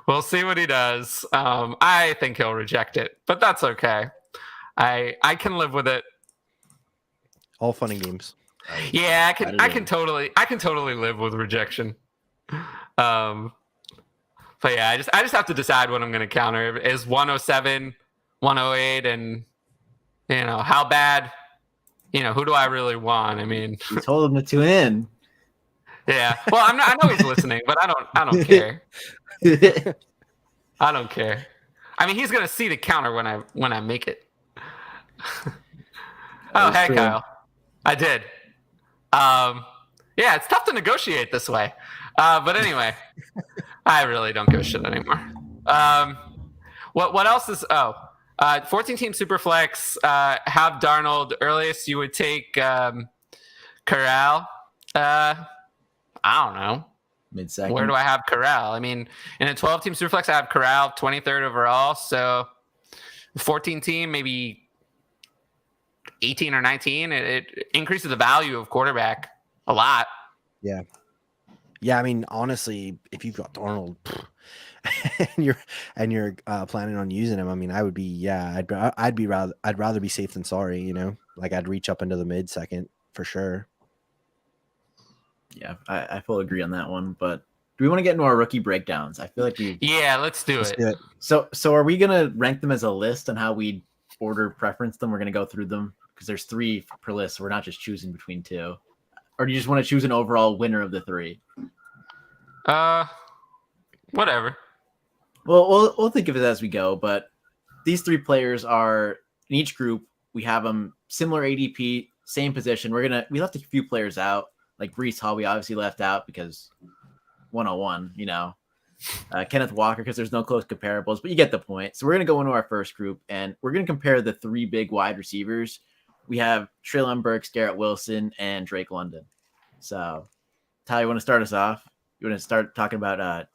We'll see what he does. I think he'll reject it, but that's okay. I can live with it. All fun and games. Yeah, I can totally live with rejection. But yeah, I just have to decide what I'm going to counter. Is 107, 108, and how bad? Who do I really want? I mean, You told him to tune in. Yeah. Well, I know he's listening, but I don't care. I don't care. I mean, he's gonna see the counter when I make it. Oh, hey, true. Kyle. I did. Yeah, it's tough to negotiate this way. But anyway, I really don't give a shit anymore. What else is? 14-team Superflex. Have Darnold. Earliest you would take Corral. I don't know. Mid-second. Where do I have Corral? I mean, in a 12-team Superflex, I have Corral 23rd overall. So 14-team, maybe 18 or 19. It increases the value of quarterback a lot. Yeah. Yeah, I mean, honestly, if you've got Darnold and you're planning on using him, I mean, I would be, I'd rather be safe than sorry, Like I'd reach up into the mid-second for sure. Yeah, I fully agree on that one. But do we want to get into our rookie breakdowns? I feel like let's do it. So are we gonna rank them as a list on how we order preference them? We're gonna go through them because there's 3 per list. So we're not just choosing between 2. Or do you just want to choose an overall winner of the 3? Whatever. Well, we'll think of it as we go. But these 3 players are in each group. We have them similar ADP, same position. We left a few players out. Like Breece Hall, we obviously left out because 101, Kenneth Walker, because there's no close comparables, but you get the point. So we're going to go into our first group, and we're going to compare the 3 big wide receivers. We have Treylon Burks, Garrett Wilson, and Drake London. So, Tyler, you want to start us off? You want to start talking about I'm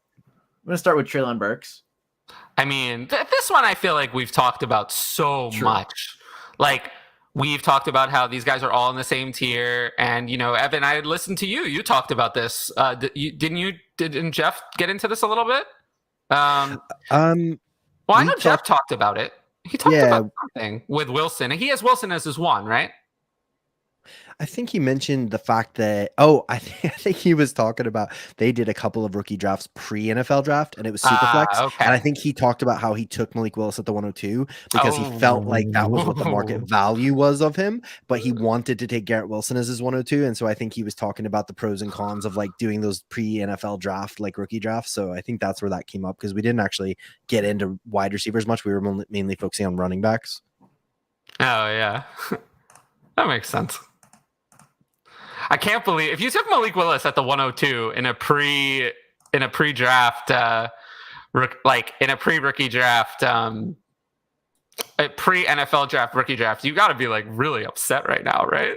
going to start with Treylon Burks. I mean, this one I feel like we've talked about so much. Like, we've talked about how these guys are all in the same tier. And, Evan, I had listened to you. You talked about this. Didn't Jeff get into this a little bit? Well, I know Jeff talked about it. He talked about something with Wilson. He has Wilson as his 1, right? I think he mentioned the fact that I think he was talking about they did a couple of rookie drafts pre-NFL draft and it was Superflex. Okay. And I think he talked about how he took Malik Willis at the 102 because he felt like that was what the market value was of him, but he wanted to take Garrett Wilson as his 102. And so I think he was talking about the pros and cons of like doing those pre-NFL draft, like rookie drafts. So I think that's where that came up because we didn't actually get into wide receivers much. We were mainly focusing on running backs. Oh, yeah. That makes sense. I can't believe if you took Malik Willis at the 102 in a pre-draft, like in a pre-rookie draft, a pre-NFL draft, rookie draft, you got to be like really upset right now, right?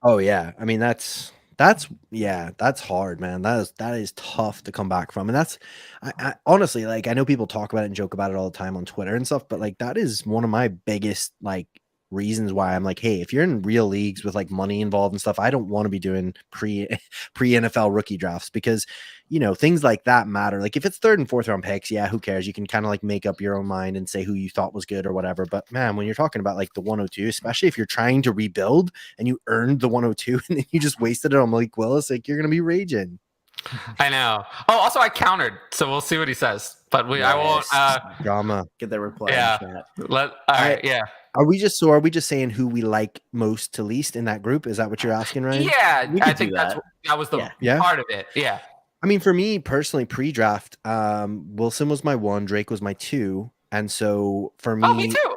Oh yeah, I mean that's hard, man. That is tough to come back from, and that's I honestly like I know people talk about it and joke about it all the time on Twitter and stuff, but like that is one of my biggest like reasons why I'm like, hey, if you're in real leagues with like money involved and stuff, I don't want to be doing pre NFL rookie drafts because things like that matter. Like if it's 3rd and 4th round picks, yeah, who cares? You can kind of like make up your own mind and say who you thought was good or whatever. But man, when you're talking about like the 102, especially if you're trying to rebuild and you earned the 102 and then you just wasted it on Malik Willis, like you're gonna be raging. I know. Oh, also I countered, so we'll see what he says. But I won't drama. Get the reply. Yeah. All right. Yeah. Are we just saying who we like most to least in that group? Is that what you're asking, Ryan? Yeah, I think that was the part of it. Yeah. I mean, for me personally, pre-draft, Wilson was my 1, Drake was my 2, and so for me, me too.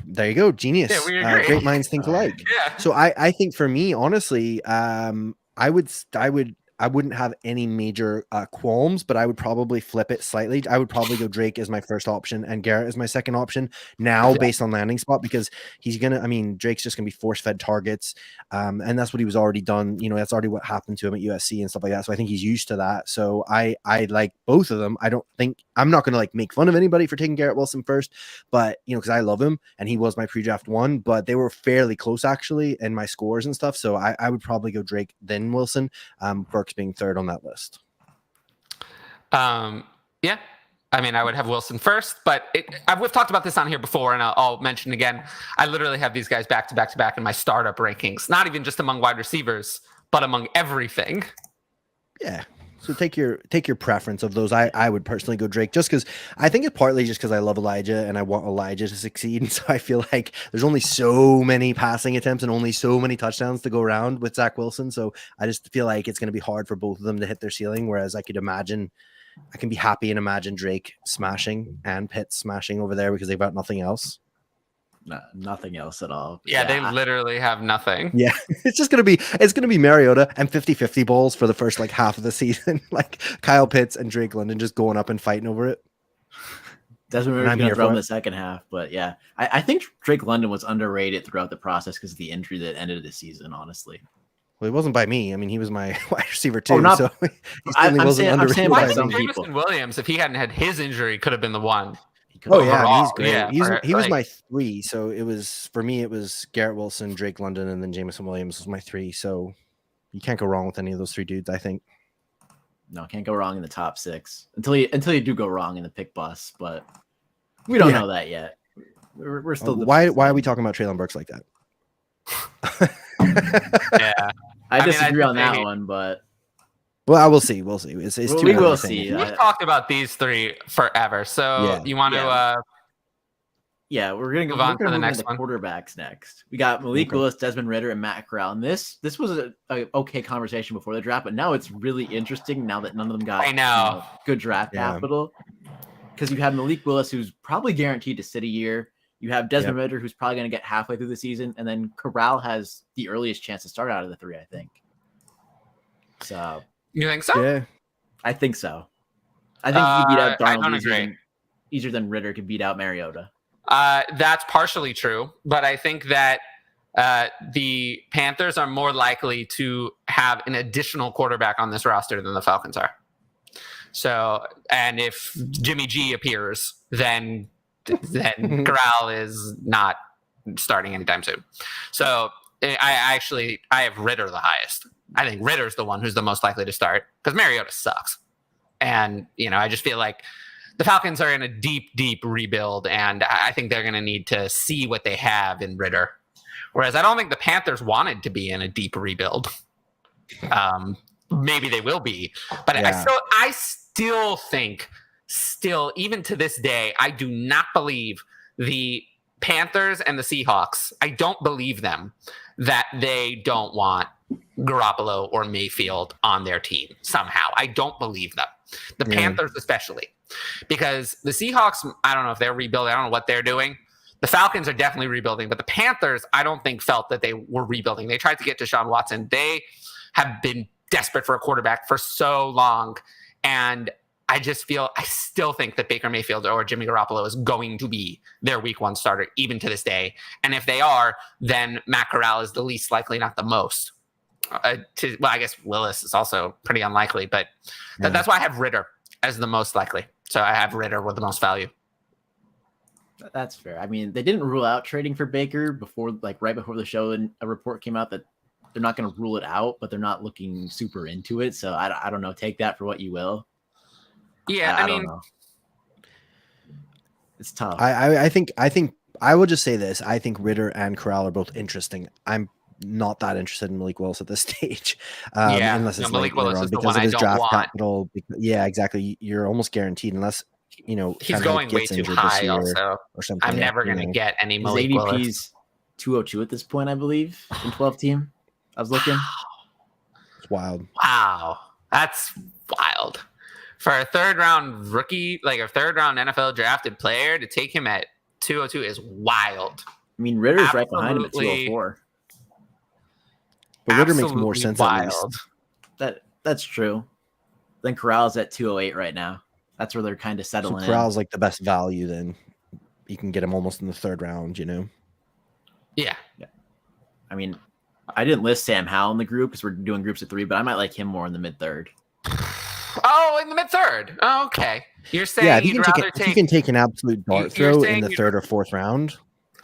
There you go, genius. Yeah, we agree. Great minds think alike. Yeah. So I think for me, honestly, I wouldn't have any major qualms, but I would probably flip it slightly. I would probably go Drake as my first option and Garrett as my second option now based on landing spot because Drake's just going to be force-fed targets. And that's what he was already done. That's already what happened to him at USC and stuff like that. So I think he's used to that. So I like both of them. I'm not going to like make fun of anybody for taking Garrett Wilson first, but because I love him and he was my pre-draft 1, but they were fairly close actually in my scores and stuff. So I would probably go Drake, then Wilson, Burks being 3rd on that list. Yeah. I mean, I would have Wilson first, but we've talked about this on here before, and I'll mention again. I literally have these guys back to back to back in my startup rankings, not even just among wide receivers, but among everything. Yeah. So take your preference of those. I would personally go Drake just because I think it's partly just because I love Elijah and I want Elijah to succeed. And so I feel like there's only so many passing attempts and only so many touchdowns to go around with Zach Wilson. So I just feel like it's going to be hard for both of them to hit their ceiling. Whereas I can be happy and imagine Drake smashing and Pitts smashing over there because they've got nothing else. Nothing else at all. Yeah, they literally have nothing. Yeah, it's going to be Mariota and 50-50 balls for the first like half of the season. Like Kyle Pitts and Drake London just going up and fighting over it. Doesn't really going to throw in the second half, but yeah, I think Drake London was underrated throughout the process because of the injury that ended the season, honestly. Well, it wasn't by me. I mean, he was my wide receiver too. I'm saying by some people. Jameson Williams, if he hadn't had his injury, could have been the one. Oh yeah, I mean, he's great. Yeah, he was my 3. So it was for me. It was Garrett Wilson, Drake London, and then Jameson Williams was my 3. So you can't go wrong with any of those 3 dudes. I think. No, can't go wrong in the top 6 until you do go wrong in the pick bus. But we don't know that yet. We're still. Why are we talking about Treylon Burks like that? Yeah, I disagree on that one, but. Well, I will see. We'll see. It's too we will see. We've talked about these 3 forever. So you want to? Yeah, we're gonna move on to the next one. Quarterbacks next. We got Malik Willis, Desmond Ridder, and Matt Corral. And this was a okay conversation before the draft, but now it's really interesting now that none of them got good draft capital. Because you have Malik Willis, who's probably guaranteed to sit a year. You have Desmond Ridder, who's probably going to get halfway through the season, and then Corral has the earliest chance to start out of the 3, I think. So. You think so? Yeah, I think so. I think he beat out Darnold easier than Ridder could beat out Mariota. That's partially true, but I think that the Panthers are more likely to have an additional quarterback on this roster than the Falcons are. So, and if Jimmy G appears, then Corral is not starting anytime soon. So I have Ridder the highest. I think Ritter's the one who's the most likely to start because Mariota sucks. And, I just feel like the Falcons are in a deep, deep rebuild, and I think they're going to need to see what they have in Ridder. Whereas I don't think the Panthers wanted to be in a deep rebuild. Maybe they will be. But I still think, even to this day, I do not believe the Panthers and the Seahawks, I don't believe them that they don't want Garoppolo or Mayfield on their team somehow. I don't believe them. The Panthers especially. Because the Seahawks, I don't know if they're rebuilding. I don't know what they're doing. The Falcons are definitely rebuilding. But the Panthers, I don't think felt that they were rebuilding. They tried to get Deshaun Watson. They have been desperate for a quarterback for so long. And I still think that Baker Mayfield or Jimmy Garoppolo is going to be their week 1 starter, even to this day. And if they are, then Matt Corral is the least likely, not the most. I guess Willis is also pretty unlikely, but that's why I have Ridder as the most likely. So I have Ridder with the most value. That's fair. I mean, they didn't rule out trading for Baker right before the show, and a report came out that they're not going to rule it out, but they're not looking super into it. So I don't know. Take that for what you will. Yeah, I don't know. It's tough. I think I will just say this. I think Ridder and Corral are both interesting. I'm not that interested in Malik Willis at this stage. Unless it's Malik Willis is the because one of his I don't draft want. capital. Yeah, exactly. You're almost guaranteed unless he's going way too high. Also, or something. I'm never going to get any Malik Willis. ADP's 202 at this point, I believe, in 12 team. I was looking. It's wild. Wow, that's wild for a 3rd round rookie, like a 3rd round NFL drafted player to take him at 202 is wild. I mean, Ritter's right behind him at 204. But Ridder makes more sense. Wild. That's true. Then Corral's at 208 right now. That's where they're kind of settling. So Corral's like the best value. Then you can get him almost in the 3rd round. Yeah. I mean, I didn't list Sam Howell in the group because we're doing groups of 3, but I might like him more in the mid-3rd. Oh, in the mid-3rd. Oh, okay. You're saying if you can take an absolute dart throw in the 3rd or 4th round.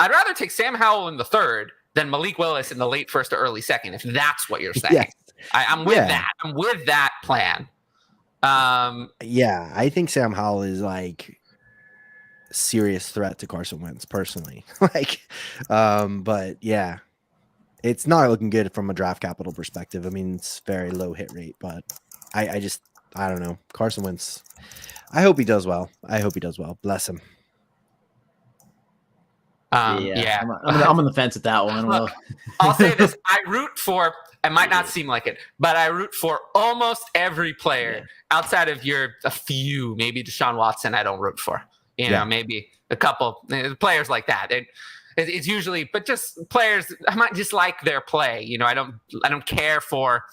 I'd rather take Sam Howell in the 3rd than Malik Willis in the late 1st or early 2nd, if that's what you're saying. Yes. I'm with that. I'm with that plan. Yeah, I think Sam Howell is like serious threat to Carson Wentz personally. But yeah, it's not looking good from a draft capital perspective. I mean, it's very low hit rate, but I don't know. Carson Wentz, I hope he does well. Bless him. Yeah. I'm on the fence at that one. Look, I'll say this. I root for, it might not seem like it, but I root for almost every player outside of a few, maybe Deshaun Watson, I don't root for. You know, maybe a couple players like that. It's usually, but just players, I might just like their play. You know, I don't care for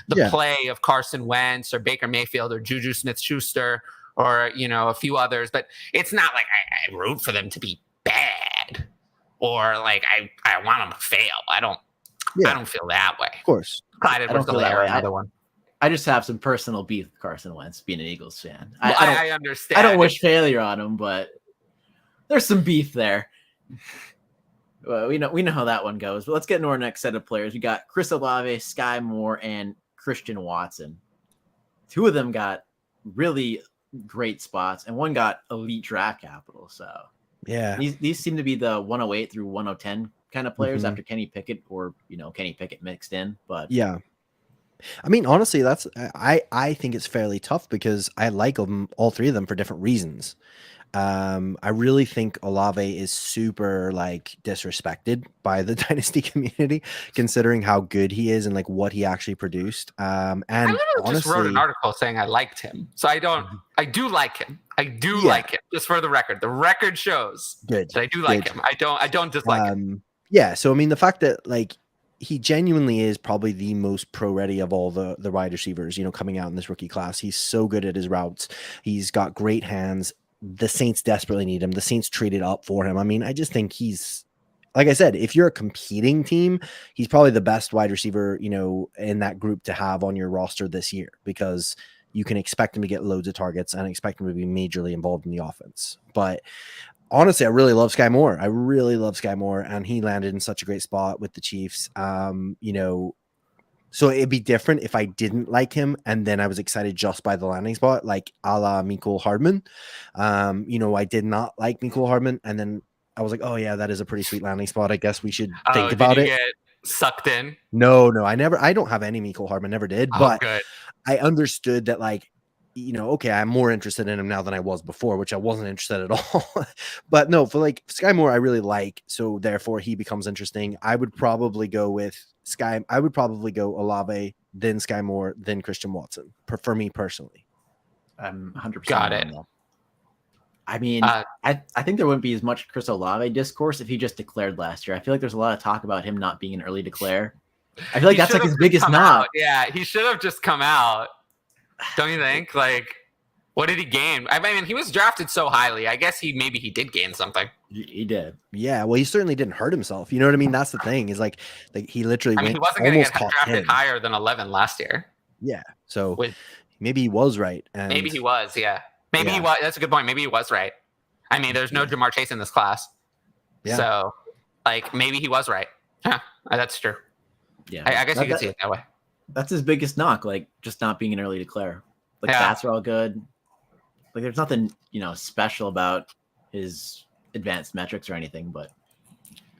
the play of Carson Wentz or Baker Mayfield or Juju Smith-Schuster or, you know, a few others, but it's not like I root for them to be bad or like I want them to fail. I don't feel that way. Of course. I don't feel that way. Another one. I just have some personal beef with Carson Wentz being an Eagles fan. I understand. I don't wish failure on him, but there's some beef there. Well, we know how that one goes. But let's get into our next set of players. We got Chris Olave, Skye Moore, and Christian Watson. Two of them got really great spots, and one got elite draft capital. So yeah, these seem to be the 108 through 110 kind of players after Kenny Pickett, or Kenny Pickett mixed in. But yeah, I mean, honestly, I think it's fairly tough because I like them, all three of them, for different reasons. I really think Olave is super like disrespected by the Dynasty community, considering how good he is and like what he actually produced. And I honestly, just wrote an article saying I liked him, so I do like him. I do like him. Just for the record shows that I do like him. I don't dislike him. Yeah. So I mean, the fact that like he genuinely is probably the most pro ready of all the wide receivers, coming out in this rookie class. He's so good at his routes. He's got great hands. The Saints desperately need him. The Saints traded up for him. I mean, I just think he's, like I said, if you're a competing team, he's probably the best wide receiver, in that group to have on your roster this year, because you can expect him to get loads of targets and expect him to be majorly involved in the offense. But honestly, I really love Skye Moore. And he landed in such a great spot with the Chiefs. So it'd be different if I didn't like him and then I was excited just by the landing spot, like a la Mecole Hardman. I did not like Mecole Hardman, and then I was like, oh yeah, that is a pretty sweet landing spot. I guess we should think about it. Get sucked in? No, I don't have any Mecole Hardman, never did. But good. I understood that, like, okay, I'm more interested in him now than I was before, which I wasn't interested at all. But no, for like Skye Moore, I really like, so therefore he becomes interesting. I would probably go with Skye. I would probably go Olave, then Skye Moore, then Christian Watson, for me personally. I'm 100% got it. I mean, I think there wouldn't be as much Chris Olave discourse if he just declared last year. I feel like there's a lot of talk about him not being an early declare. I feel like that's like his biggest knock. Yeah, he should have just come out. Don't you think? Like, what did he gain? I mean, he was drafted so highly. I guess maybe he did gain something. He did. Yeah, well, he certainly didn't hurt himself. You know what I mean? That's the thing. Is like he literally. I mean, he wasn't going to get drafted higher than 11 last year. Yeah, so maybe he was right. Maybe he was. Yeah, maybe he was. That's a good point. Maybe he was right. I mean, there's no Jamar Chase in this class, so like maybe he was right. Huh, that's true. Yeah, I guess you could see it that way. That's his biggest knock, like just not being an early declare. Like stats are all good. Like there's nothing, special about his advanced metrics or anything, but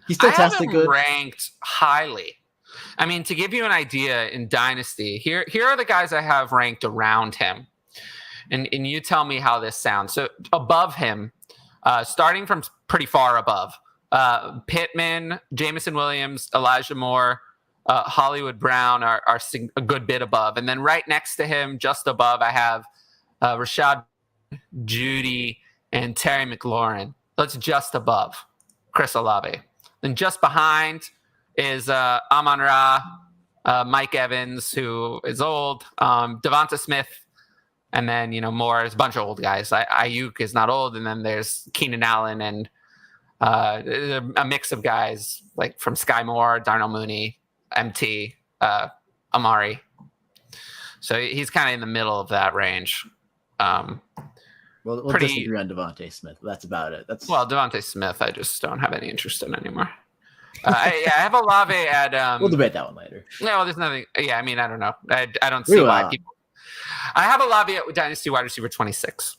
he still tested good. Ranked highly. I mean, to give you an idea, in Dynasty, here are the guys I have ranked around him, and you tell me how this sounds. So above him, starting from pretty far above, Pittman, Jameson Williams, Elijah Moore, Hollywood Brown are a good bit above. And then right next to him, just above, I have Rashad, Judy, and Terry McLaurin. That's just above Chris Olave. Then just behind is Amon-Ra, Mike Evans, who is old, Devonta Smith, and then, more. There's a bunch of old guys. Ayuk is not old, and then there's Keenan Allen and a mix of guys like from Skye Moore, Darnell Mooney, MT, Amari. So he's kind of in the middle of that range. Well, we'll disagree on Devonta Smith. That's about it. Devonta Smith, I just don't have any interest in anymore. I have Olave at. We'll debate that one later. No, there's nothing. Yeah, I mean, I don't know. I don't see why people. I have Olave at Dynasty wide receiver 26.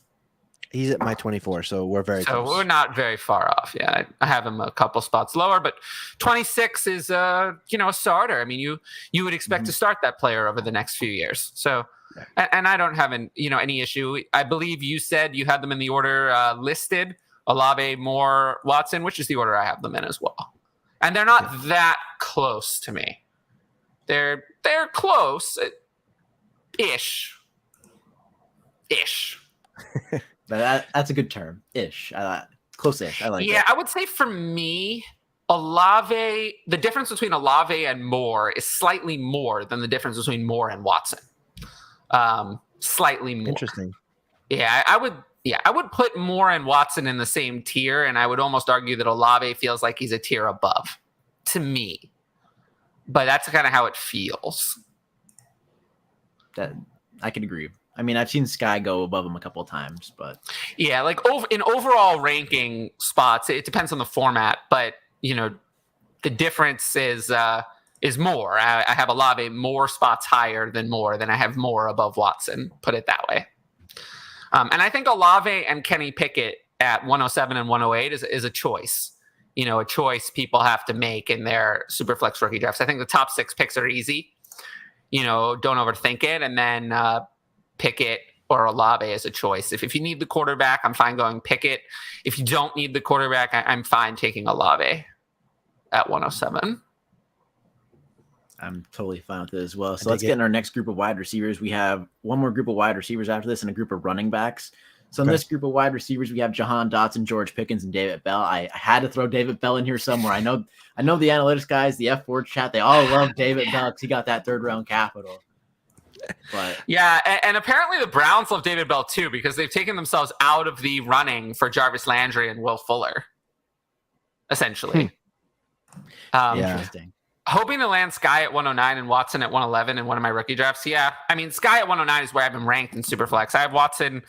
He's at my 24, so we're very So close. we're not very far off. Yeah, I have him a couple spots lower, but 26 is a starter. I mean, you would expect to start that player over the next few years. So, and I don't have any issue. I believe you said you had them in the order listed: Olave, Moore, Watson, which is the order I have them in as well. And they're not that close to me. They're close, ish. But that's a good term, ish. Close-ish. I like it. Yeah, I would say for me, Olave, the difference between Olave and Moore is slightly more than the difference between Moore and Watson. Slightly more. Interesting. Yeah, I would put Moore and Watson in the same tier, and I would almost argue that Olave feels like he's a tier above to me. But that's kind of how it feels. That I can agree. I mean, I've seen Skye go above him a couple of times, but yeah, like in overall ranking spots, it depends on the format, but the difference is more. I have Olave more spots higher than Moore than I have Moore above Watson. Put it that way. And I think Olave and Kenny Pickett at 107 and 108 is a choice. A choice people have to make in their Superflex rookie drafts. I think the top 6 picks are easy. Don't overthink it, and then Pickett or Olave is a choice. If you need the quarterback, I'm fine going Pickett. If you don't need the quarterback, I'm fine taking Olave at 107. I'm totally fine with it as well. So let's get in our next group of wide receivers. We have one more group of wide receivers after this and a group of running backs. So in this group of wide receivers, we have Jahan Dotson, George Pickens, and David Bell. I had to throw David Bell in here somewhere. I know the analytics guys, the F4 chat, they all love David Bell because he got that 3rd round capital. But yeah, and apparently the Browns love David Bell too because they've taken themselves out of the running for Jarvis Landry and Will Fuller, essentially. Interesting. Hoping to land Skye at 109 and Watson at 111 in one of my rookie drafts. Yeah, I mean, Skye at 109 is where I've been ranked in Superflex. I have Watson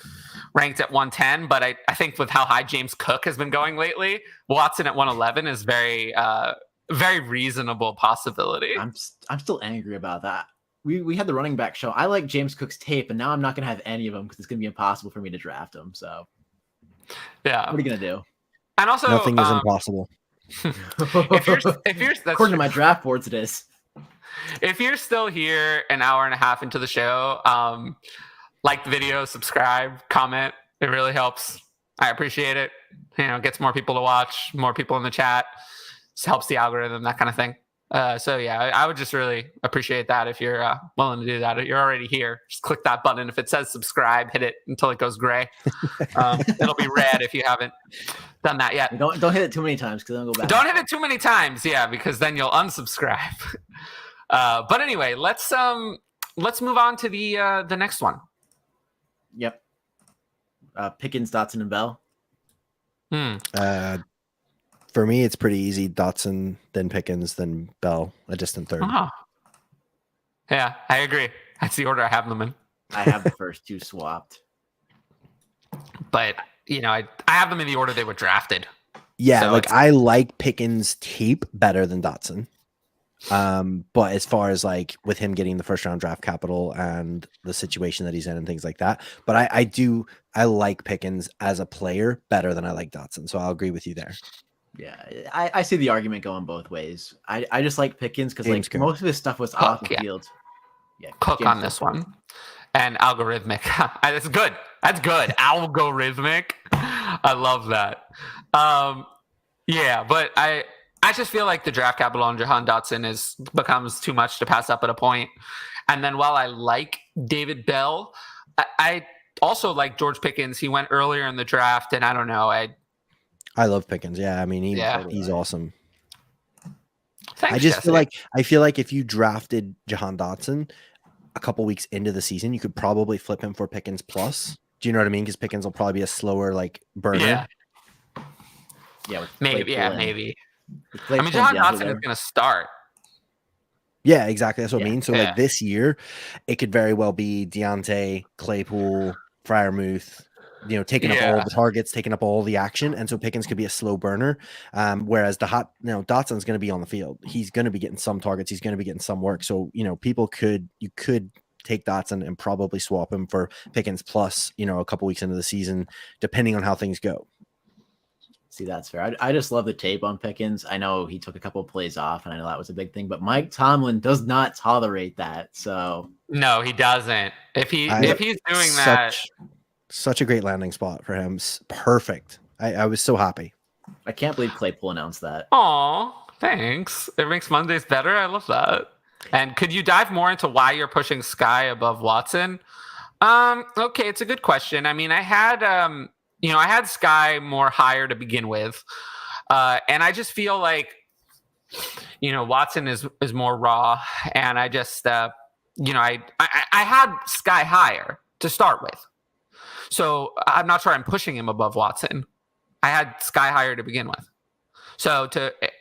ranked at 110, but I think with how high James Cook has been going lately, Watson at 111 is very reasonable possibility. I'm still angry about that. We had the running back show. I like James Cook's tape, and now I'm not going to have any of them because it's going to be impossible for me to draft him. So, yeah, what are you going to do? And also, nothing is impossible. if you're according to my draft boards, it is. If you're still here an hour and a half into the show, like the video, subscribe, comment. It really helps. I appreciate it. Gets more people to watch, more people in the chat. Just helps the algorithm, that kind of thing. So yeah, I would just really appreciate that if you're willing to do that. If you're already here, just click that button. If it says subscribe, hit it until it goes gray. It'll be red if you haven't done that yet. Don't hit it too many times because then go back. Don't hit it too many times, yeah, because then you'll unsubscribe. But anyway, let's move on to the next one. Yep. Pickens, Dotson, and Bell. For me, it's pretty easy. Dotson, then Pickens, then Bell, a distant third. Oh. Yeah, I agree. That's the order I have them in. I have the first 2 swapped. But, I have them in the order they were drafted. Yeah, So I like Pickens' tape better than Dotson. But as far as with him getting the 1st round draft capital and the situation that he's in and things like that, but I like Pickens as a player better than I like Dotson. So I'll agree with you there. Yeah, I see the argument going both ways. I just like Pickens because most of his stuff was off the field. Yeah, Cook James on this one. And algorithmic. That's good. That's good. Algorithmic. I love that. Yeah, but I just feel like the draft capital on Jahan Dotson becomes too much to pass up at a point. And then while I like David Bell, I also like George Pickens. He went earlier in the draft, and I don't know. I love Pickens. Yeah, I mean, he's awesome. Thanks, I just Jesse. feel like if you drafted Jahan Dotson a couple weeks into the season, you could probably flip him for Pickens plus. Do you know what I mean? Because Pickens will probably be a slower burner. Yeah, maybe. I mean, Jahan Dotson is going to start. Yeah, exactly. That's what I mean. So this year, it could very well be Deontay, Claypool, Freiermuth, taking up all the targets, taking up all the action, and so Pickens could be a slow burner. Whereas Dotson's going to be on the field. He's going to be getting some targets. He's going to be getting some work. So you could take Dotson and probably swap him for Pickens plus, a couple weeks into the season, depending on how things go. See, that's fair. I just love the tape on Pickens. I know he took a couple of plays off, and I know that was a big thing, but Mike Tomlin does not tolerate that. So no, he doesn't. If he's doing that, such a great landing spot for him. Perfect. I was so happy. I can't believe Claypool announced that. Aw, thanks. It makes Mondays better. I love that. And could you dive more into why you're pushing Skye above Watson? Okay, it's a good question. I mean, I had I had Skye more higher to begin with. And I just feel like, Watson is more raw. And I just, I had Skye higher to start with. So I'm not sure I'm pushing him above Watson. I had Skye higher to begin with. So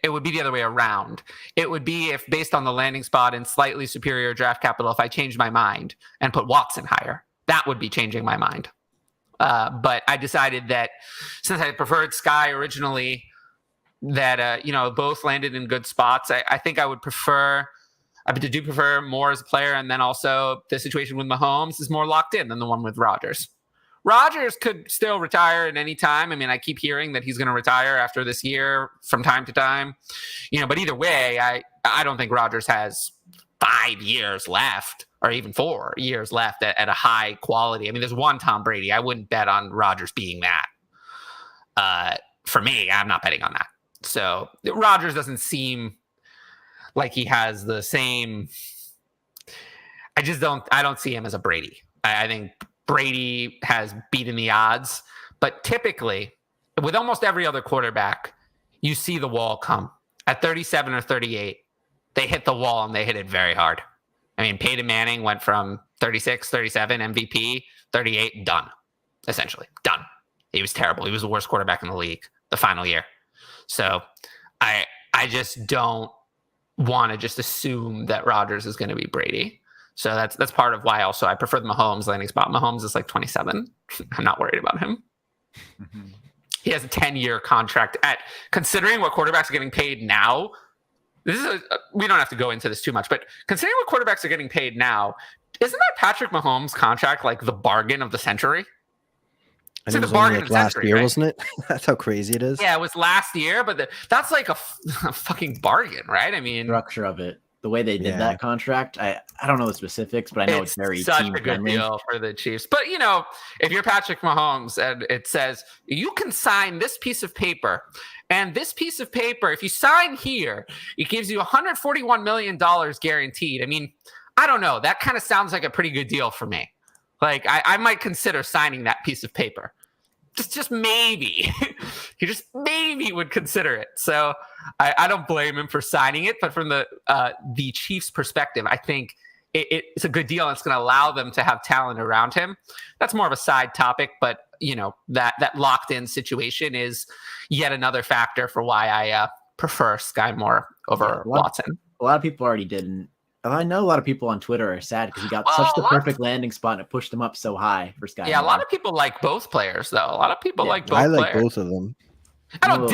it would be the other way around. It would be if based on the landing spot and slightly superior draft capital, if I changed my mind and put Watson higher, that would be changing my mind. But I decided that since I preferred Skye originally, that, both landed in good spots. I think I would prefer more as a player. And then also the situation with Mahomes is more locked in than the one with Rodgers. Rodgers could still retire at any time. I mean, I keep hearing that he's going to retire after this year from time to time, but either way, I don't think Rodgers has 5 years left or even 4 years left at a high quality. I mean, there's one Tom Brady. I wouldn't bet on Rodgers being that. For me, I'm not betting on that. So Rodgers doesn't seem like he has the same. I don't see him as a Brady. I think Brady has beaten the odds, but typically with almost every other quarterback, you see the wall come at 37 or 38. They hit the wall and they hit it very hard. I mean, Peyton Manning went from 36, 37 MVP, 38, done. Essentially done. He was terrible. He was the worst quarterback in the league the final year. So I just don't want to just assume that Rodgers is going to be Brady. So that's part of why also I prefer the Mahomes landing spot. Mahomes is like 27. I'm not worried about him. Mm-hmm. He has a 10-year contract considering what quarterbacks are getting paid now. We don't have to go into this too much, but considering what quarterbacks are getting paid now, isn't that Patrick Mahomes contract like the bargain of the century? It's like the bargain of the last year, right? Wasn't it? That's how crazy it is. Yeah, it was last year, but that's like a fucking bargain, right? I mean, structure of it. The way they did that contract, I don't know the specifics, but I know it's very such team a good friendly. deal for the Chiefs. But if you're Patrick Mahomes and it says you can sign this piece of paper, and this piece of paper, if you sign here, it gives you $141 million guaranteed. I mean, I don't know. That kind of sounds like a pretty good deal for me. Like I might consider signing that piece of paper. Just maybe. He just maybe would consider it. So I don't blame him for signing it. But from the Chiefs' perspective, I think it's a good deal. And it's going to allow them to have talent around him. That's more of a side topic. But, that locked-in situation is yet another factor for why I prefer Skye more over Watson. A lot of people already didn't. I know a lot of people on Twitter are sad because he got such the perfect landing spot and it pushed him up so high for Skye. Yeah, a lot of people like both players, though. A lot of people like both players. I like both of them. I don't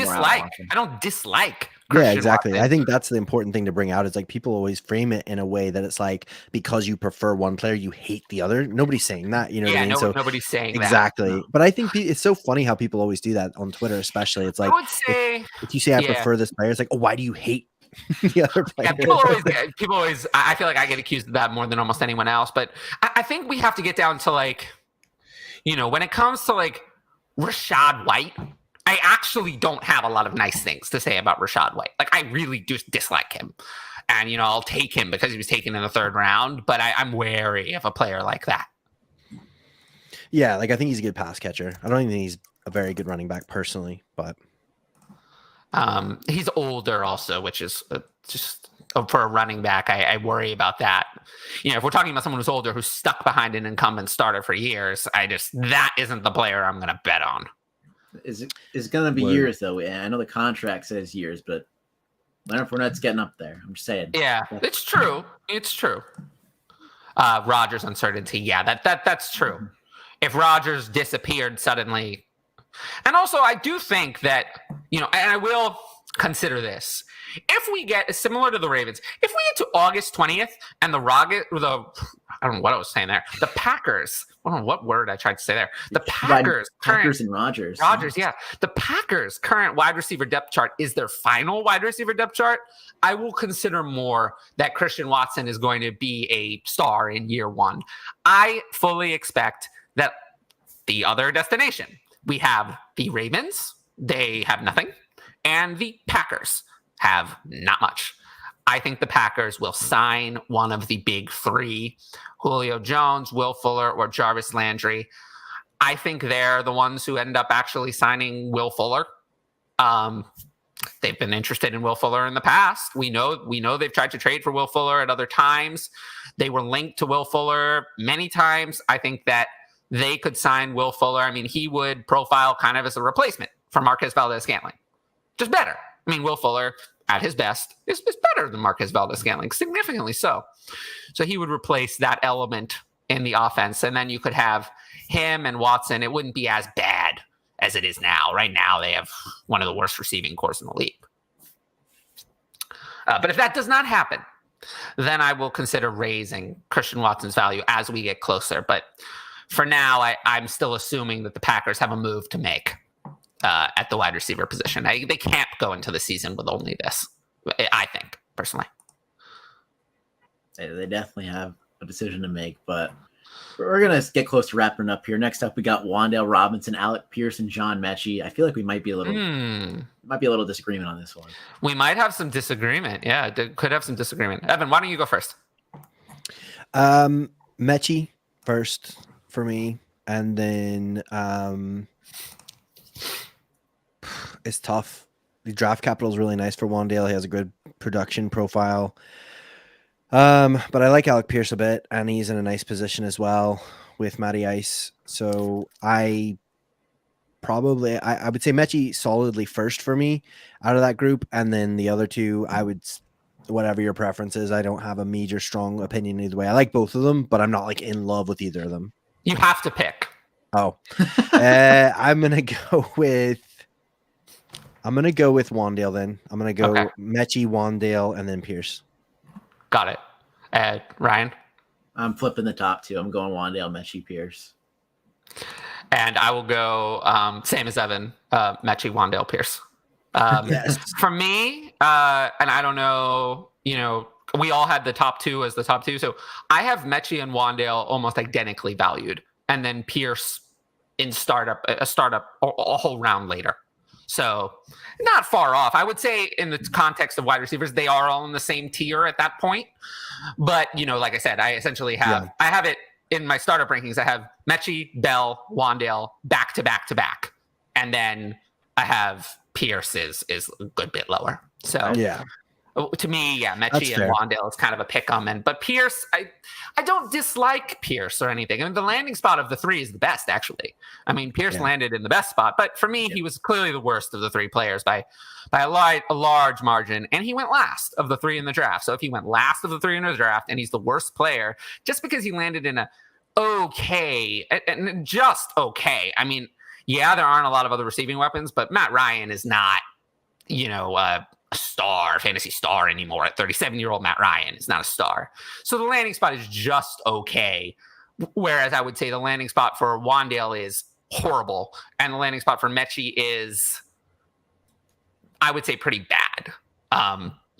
dislike Christian yeah, exactly. Watson. I think that's the important thing to bring out is like people always frame it in a way that it's like because you prefer one player, you hate the other. Nobody's saying that, what I mean? So nobody's saying that. Exactly. But I think it's so funny how people always do that on Twitter, especially. It's like I would say if you say I prefer this player, it's like, oh, why do you hate the other player? Yeah, people always. I feel like I get accused of that more than almost anyone else. But I think we have to get down to like, when it comes to like Rashad White. I actually don't have a lot of nice things to say about Rashad White. Like, I really do dislike him. And, I'll take him because he was taken in the 3rd round, but I'm wary of a player like that. Yeah, like, I think he's a good pass catcher. I don't even think he's a very good running back personally, but. He's older also, which is just for a running back. I worry about that. If we're talking about someone who's older, who's stuck behind an incumbent starter for years, that isn't the player I'm going to bet on. It's going to be years, though. I know the contract says years, but Leonard Fournette's getting up there. I'm just saying. Yeah, it's true. It's true. Rodgers' uncertainty. Yeah, that's true. If Rodgers disappeared suddenly. And also, I do think that, and I will consider this. If we get, similar to the Ravens, if we get to August 20th and the I don't know what I was saying there. The Packers. I don't know what word I tried to say there. The Packers. Packers and Rodgers. Yeah. The Packers' current wide receiver depth chart is their final wide receiver depth chart. I will consider more that Christian Watson is going to be a star in year one. I fully expect that the other destination, we have the Ravens. They have nothing. And the Packers have not much. I think the Packers will sign one of the big three, Julio Jones, Will Fuller, or Jarvis Landry. I think they're the ones who end up actually signing Will Fuller. They've been interested in Will Fuller in the past. We know they've tried to trade for Will Fuller at other times. They were linked to Will Fuller many times. I think that they could sign Will Fuller. I mean, he would profile kind of as a replacement for Marquez Valdes-Scantling. Just better. I mean, Will Fuller at his best is better than Marquez Valdes-Scantling, significantly so. So he would replace that element in the offense. And then you could have him and Watson. It wouldn't be as bad as it is now. Right now, they have one of the worst receiving corps in the league. But if that does not happen, then I will consider raising Christian Watson's value as we get closer. But for now, I'm still assuming that the Packers have a move to make at the wide receiver position. They can't go into the season with only this, I think, personally. They definitely have a decision to make, but we're going to get close to wrapping up here. Next up, we got Wandel Robinson, Alec Pierce, and John Metchi. I feel like we might be a little disagreement on this one. We might have some disagreement. Yeah, could have some disagreement. Evan, why don't you go first? Metchi first for me, and then it's tough. The draft capital is really nice for Wandale. He has a good production profile. But I like Alec Pierce a bit, and he's in a nice position as well with Matty Ice. So I would say Metchi solidly first for me out of that group, and then the other two, I would, whatever your preference is. I don't have a major strong opinion either way. I like both of them, but I'm not like in love with either of them. You have to pick. Oh, I'm gonna go with Wandale. Then I'm gonna go Metchi, Wandale, and then Pierce. Got it. Ryan? I'm flipping the top two. I'm going Wandale, Metchi, Pierce. And I will go same as Evan, Metchi, Wandale, Pierce. Yes. For me, and I don't know, we all had the top two as the top two. So I have Metchi and Wandale almost identically valued. And then Pierce in a whole round later. So not far off. I would say in the context of wide receivers, they are all in the same tier at that point. But, like I said, I essentially have, I have it in my startup rankings. I have Metchi, Bell, Wandale back to back to back. And then I have Pierce is a good bit lower. So yeah. To me, Metchi and Wandale is kind of a pick 'em. But Pierce, I don't dislike Pierce or anything. I mean, the landing spot of the three is the best, actually. I mean, Pierce landed in the best spot, but for me, he was clearly the worst of the three players by a large margin, and he went last of the three in the draft. So if he went last of the three in the draft and he's the worst player, just because he landed in just okay. I mean, there aren't a lot of other receiving weapons, but Matt Ryan is not, a fantasy star anymore. At 37-year-old Matt Ryan is not a star. So the landing spot is just okay. Whereas I would say the landing spot for Wandale is horrible. And the landing spot for Metchi is, I would say, pretty bad.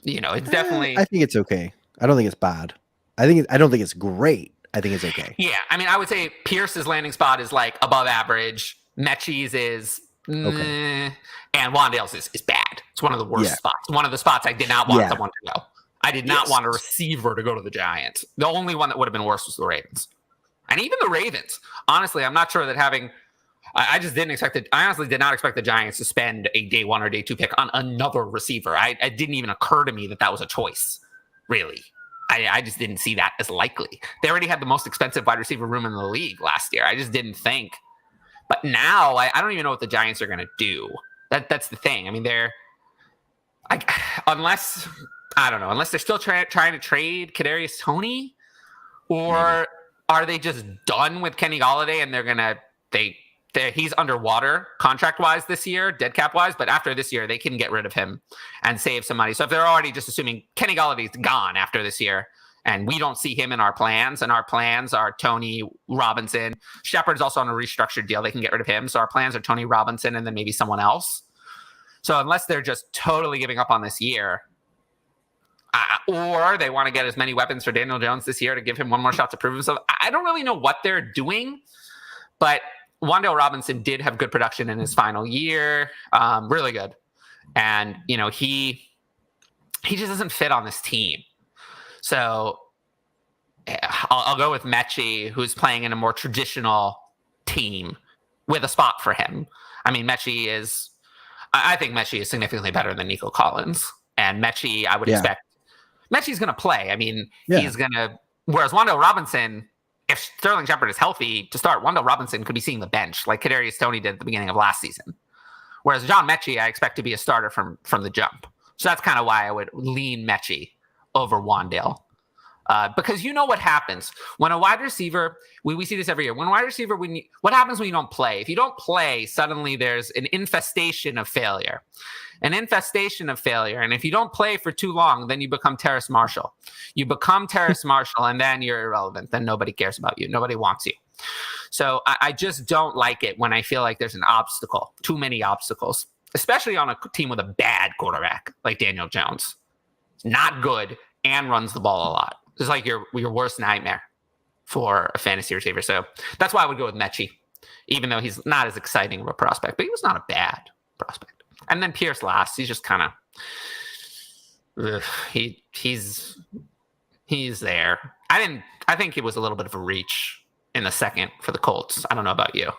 It's definitely... I think it's okay. I don't think it's bad. I don't think it's great. I think it's okay. Yeah. I mean, I would say Pierce's landing spot is like above average. Metchi's is... okay. And Wandale's is bad. It's one of the worst spots. One of the spots I did not want someone to go. I did not want a receiver to go to the Giants. The only one that would have been worse was the Ravens. And even the Ravens. Honestly, I'm not sure that I just didn't expect it. I honestly did not expect the Giants to spend a day one or day two pick on another receiver. It didn't even occur to me that was a choice, really. I just didn't see that as likely. They already had the most expensive wide receiver room in the league last year. I just didn't think. But now I don't even know what the Giants are going to do. That's the thing. I mean, unless they're still trying to trade Kadarius Toney, or are they just done with Kenny Golladay and he's underwater contract wise this year, dead cap wise, but after this year they can get rid of him and save some money. So if they're already just assuming Kenny Galladay's gone after this year and we don't see him in our plans. And our plans are Tony Robinson. Shepard's also on a restructured deal. They can get rid of him. So our plans are Tony Robinson and then maybe someone else. So unless they're just totally giving up on this year, or they want to get as many weapons for Daniel Jones this year to give him one more shot to prove himself, I don't really know what they're doing. But Wandel Robinson did have good production in his final year, really good. And, you know, he just doesn't fit on this team. So I'll go with Metchi, who's playing in a more traditional team with a spot for him. I mean, I think Metchi is significantly better than Nico Collins. And Metchi, I would expect, Metchi's going to play. I mean, he's going to, whereas Wandel Robinson, if Sterling Shepard is healthy to start, Wandel Robinson could be seeing the bench like Kadarius Toney did at the beginning of last season. Whereas John Metchi, I expect to be a starter from the jump. So that's kind of why I would lean Metchi over Wandale. Because you know what happens when a wide receiver, we see this every year. When a wide receiver, what happens when you don't play? If you don't play, suddenly there's an infestation of failure. And if you don't play for too long, then you become Terrace Marshall. And then you're irrelevant. Then nobody cares about you. Nobody wants you. So I just don't like it when I feel like there's an obstacle, too many obstacles, especially on a team with a bad quarterback like Daniel Jones. Not good and runs the ball a lot. It's like your worst nightmare for a fantasy receiver. So that's why I would go with Metchi, even though he's not as exciting of a prospect, but he was not a bad prospect. And then Pierce last. He's just kind of he's there. I think it was a little bit of a reach in the second for the Colts. I don't know about you.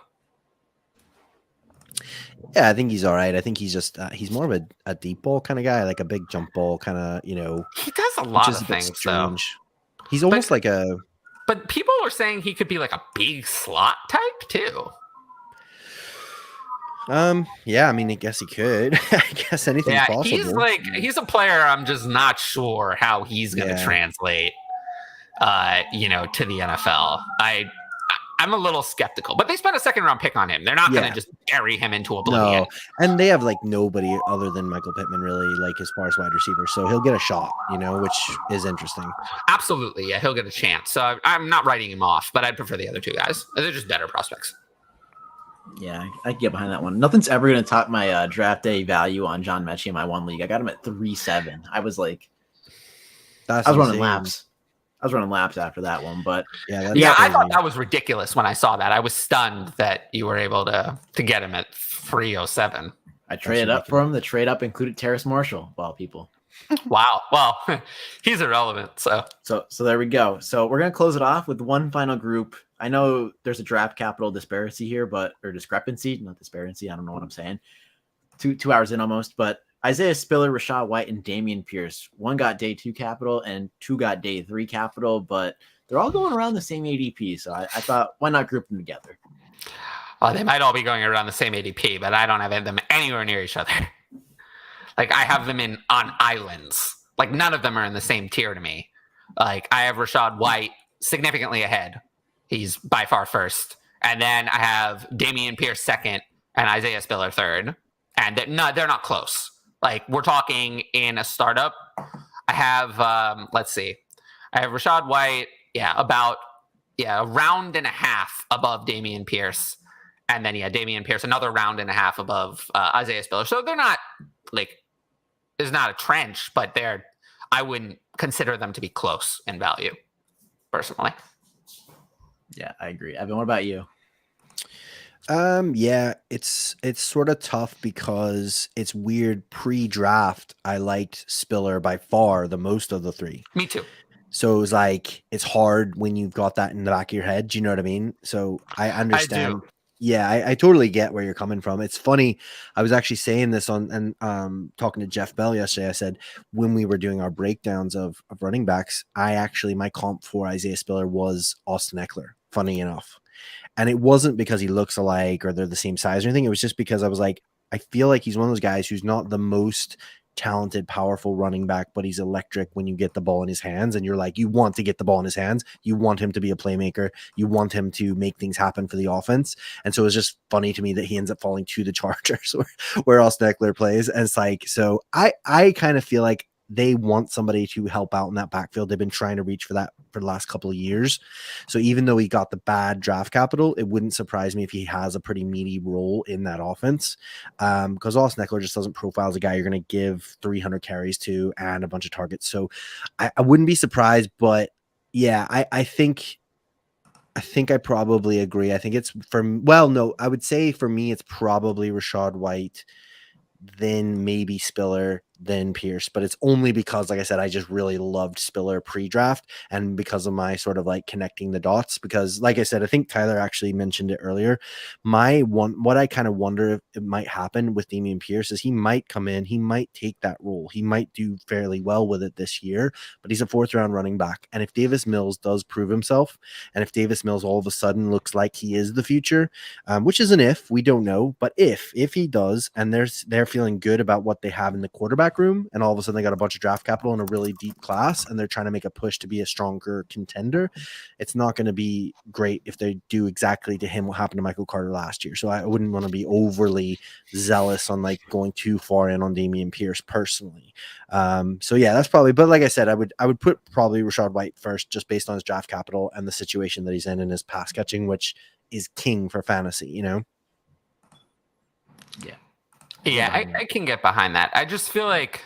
Yeah, I think he's all right. I think he's just he's more of a deep ball kind of guy, like a big jump ball kind of, you know. He does a lot of things, though. He's almost like a. But people were saying he could be like a big slot type too. Yeah, I mean, I guess he could. I guess anything's possible. He's a player. I'm just not sure how he's going to translate, to the NFL. I'm a little skeptical, but they spent a second round pick on him. They're not going to just bury him into oblivion. No, and they have like nobody other than Michael Pittman really, like as far as wide receivers. So he'll get a shot, which is interesting. Absolutely, yeah, he'll get a chance. So I'm not writing him off, but I'd prefer the other two guys. They're just better prospects. Yeah, I can get behind that one. Nothing's ever going to top my draft day value on John Metchi in my one league. I got him at 3.7. I was like, I was running laps. I was running laps after that one, but I thought that was ridiculous when I saw that. I was stunned that you were able to get him at 3.07. I traded up for him. The trade up included Terrace Marshall, of all people. Wow. Well, he's irrelevant. So there we go. So we're gonna close it off with one final group. I know there's a draft capital disparity here, or discrepancy, not disparity. I don't know what I'm saying. 2 hours in almost, but Isaiah Spiller, Rashad White, and Damian Pierce. One got day 2 capital and 2 got day 3 capital, but they're all going around the same ADP. So I thought, why not group them together? Well, they might all be going around the same ADP, but I don't have them anywhere near each other. Like I have them on islands. Like none of them are in the same tier to me. Like I have Rashad White significantly ahead. He's by far first. And then I have Damian Pierce second and Isaiah Spiller third. And they're not close. Like we're talking in a startup. I have, let's see. I have Rashad White, about a round and a half above Damian Pierce. And then, Damian Pierce, another round and a half above Isaiah Spiller. So they're not like, there's not a trench, but I wouldn't consider them to be close in value, personally. Yeah, I agree. Evan, what about you? It's sort of tough because it's weird. Pre-draft, I liked Spiller by far the most of the 3. Me too. So it was like, it's hard when you've got that in the back of your head. Do you know what I mean? So I understand. I do. Yeah, I totally get where you're coming from. It's funny. I was actually saying this talking to Jeff Bell yesterday. I said, when we were doing our breakdowns of running backs, my comp for Isaiah Spiller was Austin Eckler, funny enough. And it wasn't because he looks alike or they're the same size or anything. It was just because I was like, I feel like he's one of those guys who's not the most talented, powerful running back, but he's electric when you get the ball in his hands. And you're like, you want to get the ball in his hands. You want him to be a playmaker. You want him to make things happen for the offense. And so it's just funny to me that he ends up falling to the Chargers where Austin Eckler plays. And it's like, so I kind of feel like they want somebody to help out in that backfield. They've been trying to reach for that for the last couple of years. So even though he got the bad draft capital, it wouldn't surprise me if he has a pretty meaty role in that offense. Because Austin Eckler just doesn't profile as a guy you're going to give 300 carries to and a bunch of targets. So I wouldn't be surprised, but yeah, I think I probably agree. I think it's I would say for me, it's probably Rashad White, then maybe Spiller, then Pierce, but it's only because, like I said, I just really loved Spiller pre-draft and because of my sort of like connecting the dots, because like I said, I think Tyler actually mentioned it earlier. What I kind of wonder if it might happen with Damian Pierce is he might come in, he might take that role. He might do fairly well with it this year, but he's a 4th round running back. And if Davis Mills does prove himself, and if Davis Mills all of a sudden looks like he is the future, which is an if, we don't know, but if he does, and they're feeling good about what they have in the quarterback room, and all of a sudden they got a bunch of draft capital in a really deep class, and they're trying to make a push to be a stronger contender, it's not going to be great if they do exactly to him what happened to Michael Carter last year. So I wouldn't want to be overly zealous on like going too far in on Damian Pierce personally. So yeah, that's probably, but like I said, I would put probably Rashad White first, just based on his draft capital and the situation that he's in and his pass catching, which is king for fantasy, you know? Yeah, I can get behind that. I just feel like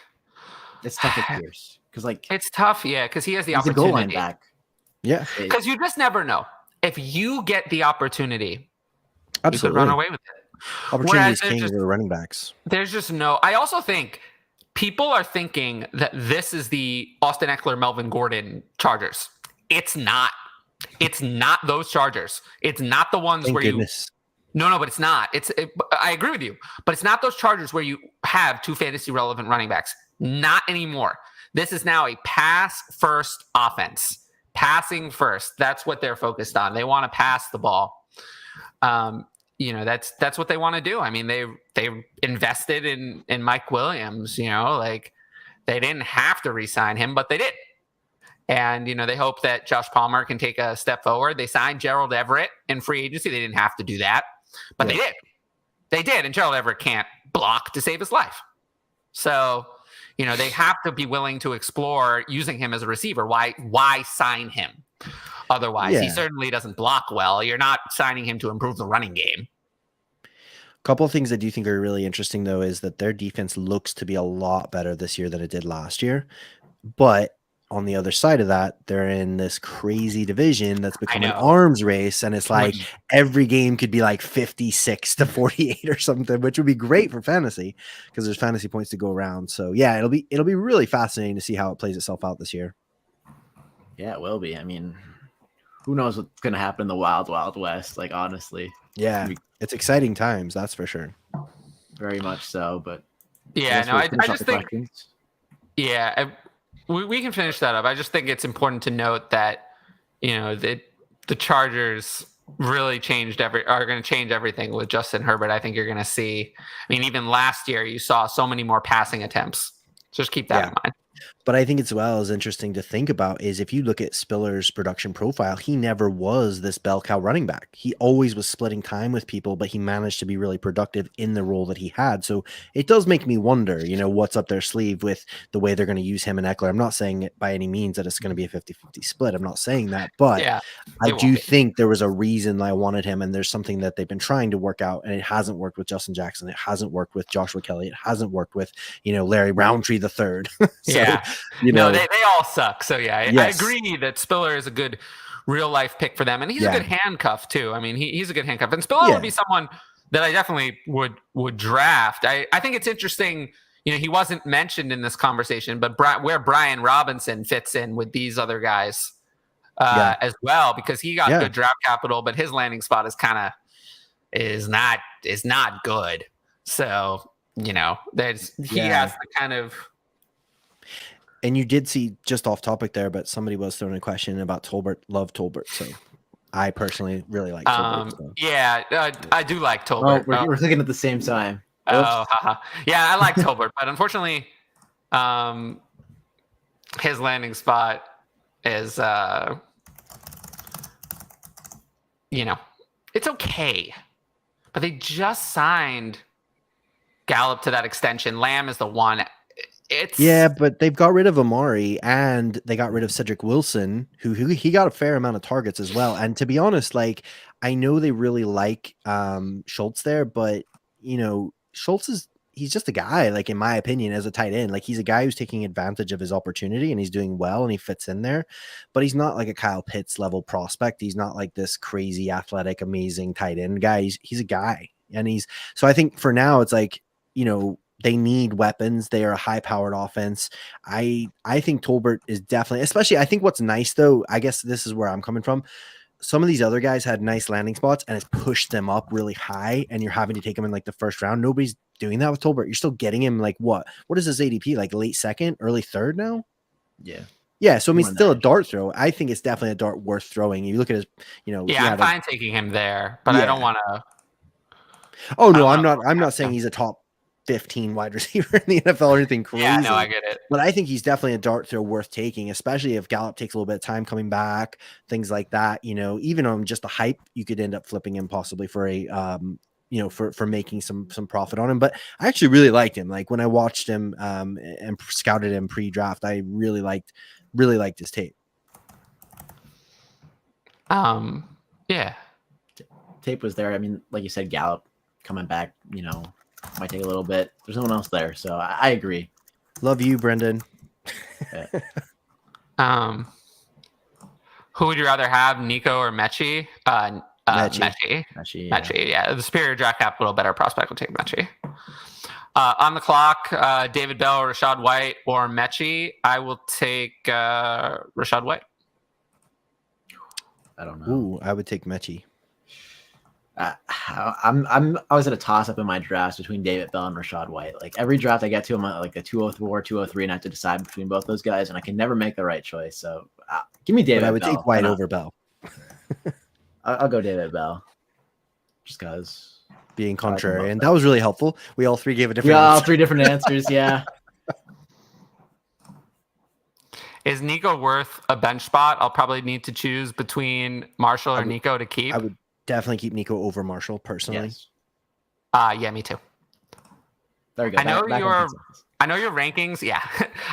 it's tough with Pierce because like it's tough, because he has the he's a opportunity. goal line back. Yeah, because you just never know if you get the opportunity. absolutely, you could run away with it. Opportunity is king for the running backs. There's just no. I also think people are thinking that this is the Austin Eckler, Melvin Gordon Chargers. It's not. It's not those Chargers. It's not the ones Thank where goodness. No, but it's not. I agree with you, but it's not those Chargers where you have 2 fantasy relevant running backs. Not anymore. This is now a pass first offense. Passing first. That's what they're focused on. They want to pass the ball. That's what they want to do. I mean, they invested in Mike Williams. Like they didn't have to re-sign him, but they did. And, they hope that Josh Palmer can take a step forward. They signed Gerald Everett in free agency. They didn't have to do that, but they did. They did. And Gerald Everett can't block to save his life. So, they have to be willing to explore using him as a receiver. Why sign him? Otherwise, he certainly doesn't block well. You're not signing him to improve the running game. A couple of things I do think are really interesting, though, is that their defense looks to be a lot better this year than it did last year. But on the other side of that, they're in this crazy division that's become an arms race, and it's like every game could be like 56-48 or something, which would be great for fantasy because there's fantasy points to go around. So yeah, it'll be really fascinating to see how it plays itself out this year. Yeah, it will be. I mean, who knows what's going to happen in the wild west? Like, honestly, it's exciting times, that's for sure. Very much so. But I just think, we can finish that up. I just think it's important to note that, the Chargers really are going to change everything with Justin Herbert. I think you're going to see, even last year you saw so many more passing attempts. Just keep that in mind. But I think it's as interesting to think about is if you look at Spiller's production profile, he never was this bell cow running back. He always was splitting time with people, but he managed to be really productive in the role that he had. So it does make me wonder, what's up their sleeve with the way they're going to use him and Eckler. I'm not saying it by any means that it's going to be a 50-50 split. I'm not saying that, but I do think there was a reason I wanted him, and there's something that they've been trying to work out, and it hasn't worked with Justin Jackson. It hasn't worked with Joshua Kelly. It hasn't worked with, Larry Roundtree the third. They all suck. So I agree that Spiller is a good real life pick for them, and he's a good handcuff too. He's a good handcuff, and Spiller would be someone that I definitely would draft. I think it's interesting. He wasn't mentioned in this conversation, but where Brian Robinson fits in with these other guys as well, because he got good draft capital, but his landing spot is not good. So he has the kind of. And you did see, just off topic there, but somebody was throwing a question about Tolbert. Love Tolbert. So I personally really like Tolbert. I do like Tolbert. Oh, we're thinking at the same time. Yeah, I like Tolbert, but unfortunately, his landing spot is, it's okay. But they just signed Gallup to that extension. Lamb is the one. Yeah, but they've got rid of Amari and they got rid of Cedric Wilson, who he got a fair amount of targets as well. And to be honest, like I know they really like Schultz there, but Schultz he's just a guy, like in my opinion, as a tight end. Like he's a guy who's taking advantage of his opportunity and he's doing well and he fits in there. But he's not like a Kyle Pitts level prospect. He's not like this crazy athletic, amazing tight end guy. He's a guy. And so I think for now it's like, they need weapons. They are a high-powered offense. I think Tolbert is definitely, especially I think what's nice though, I guess this is where I'm coming from. Some of these other guys had nice landing spots and it's pushed them up really high and you're having to take them in like the first round. Nobody's doing that with Tolbert. You're still getting him like what is his ADP? Like late second, early third now? Yeah. Yeah. So I mean, still a dart throw. I think it's definitely a dart worth throwing. You look at his, I'm fine taking him there, but I don't want to. Oh no, I'm not saying he's a top 15 wide receiver in the NFL or anything crazy. Yeah, no, I get it. But I think he's definitely a dart throw worth taking, especially if Gallup takes a little bit of time coming back, things like that. Even on just the hype, you could end up flipping him possibly for a for making some profit on him. But I actually really liked him. Like when I watched him and scouted him pre-draft, I really liked his tape. Yeah. Tape was there. I mean, like you said, Gallup coming back, might take a little bit. There's no one else there, so I agree. Love you, Brendan. Yeah. Who would you rather have, Nico or Metchi? Metchi. Metchi, yeah. The superior draft capital, better prospect will take Metchi. On the clock, David Bell, Rashad White, or Metchi. I will take Rashad White. I don't know. Ooh, I would take Metchi. I was at a toss up in my drafts between David Bell and Rashad White. Like every draft I get to, I'm at like the 204, 203, and I have to decide between both those guys, and I can never make the right choice. So give me David. But I would Bell. take White over Bell. I'll go David Bell, just because being contrary, and that was really helpful. We all three gave a different. Yeah, all three different answers. Yeah. Is Nico worth a bench spot? I'll probably need to choose between Marshall or Nico to keep. I would definitely keep Nico over Marshall personally. Yes. Yeah, me too. There we go. I know your rankings. Yeah.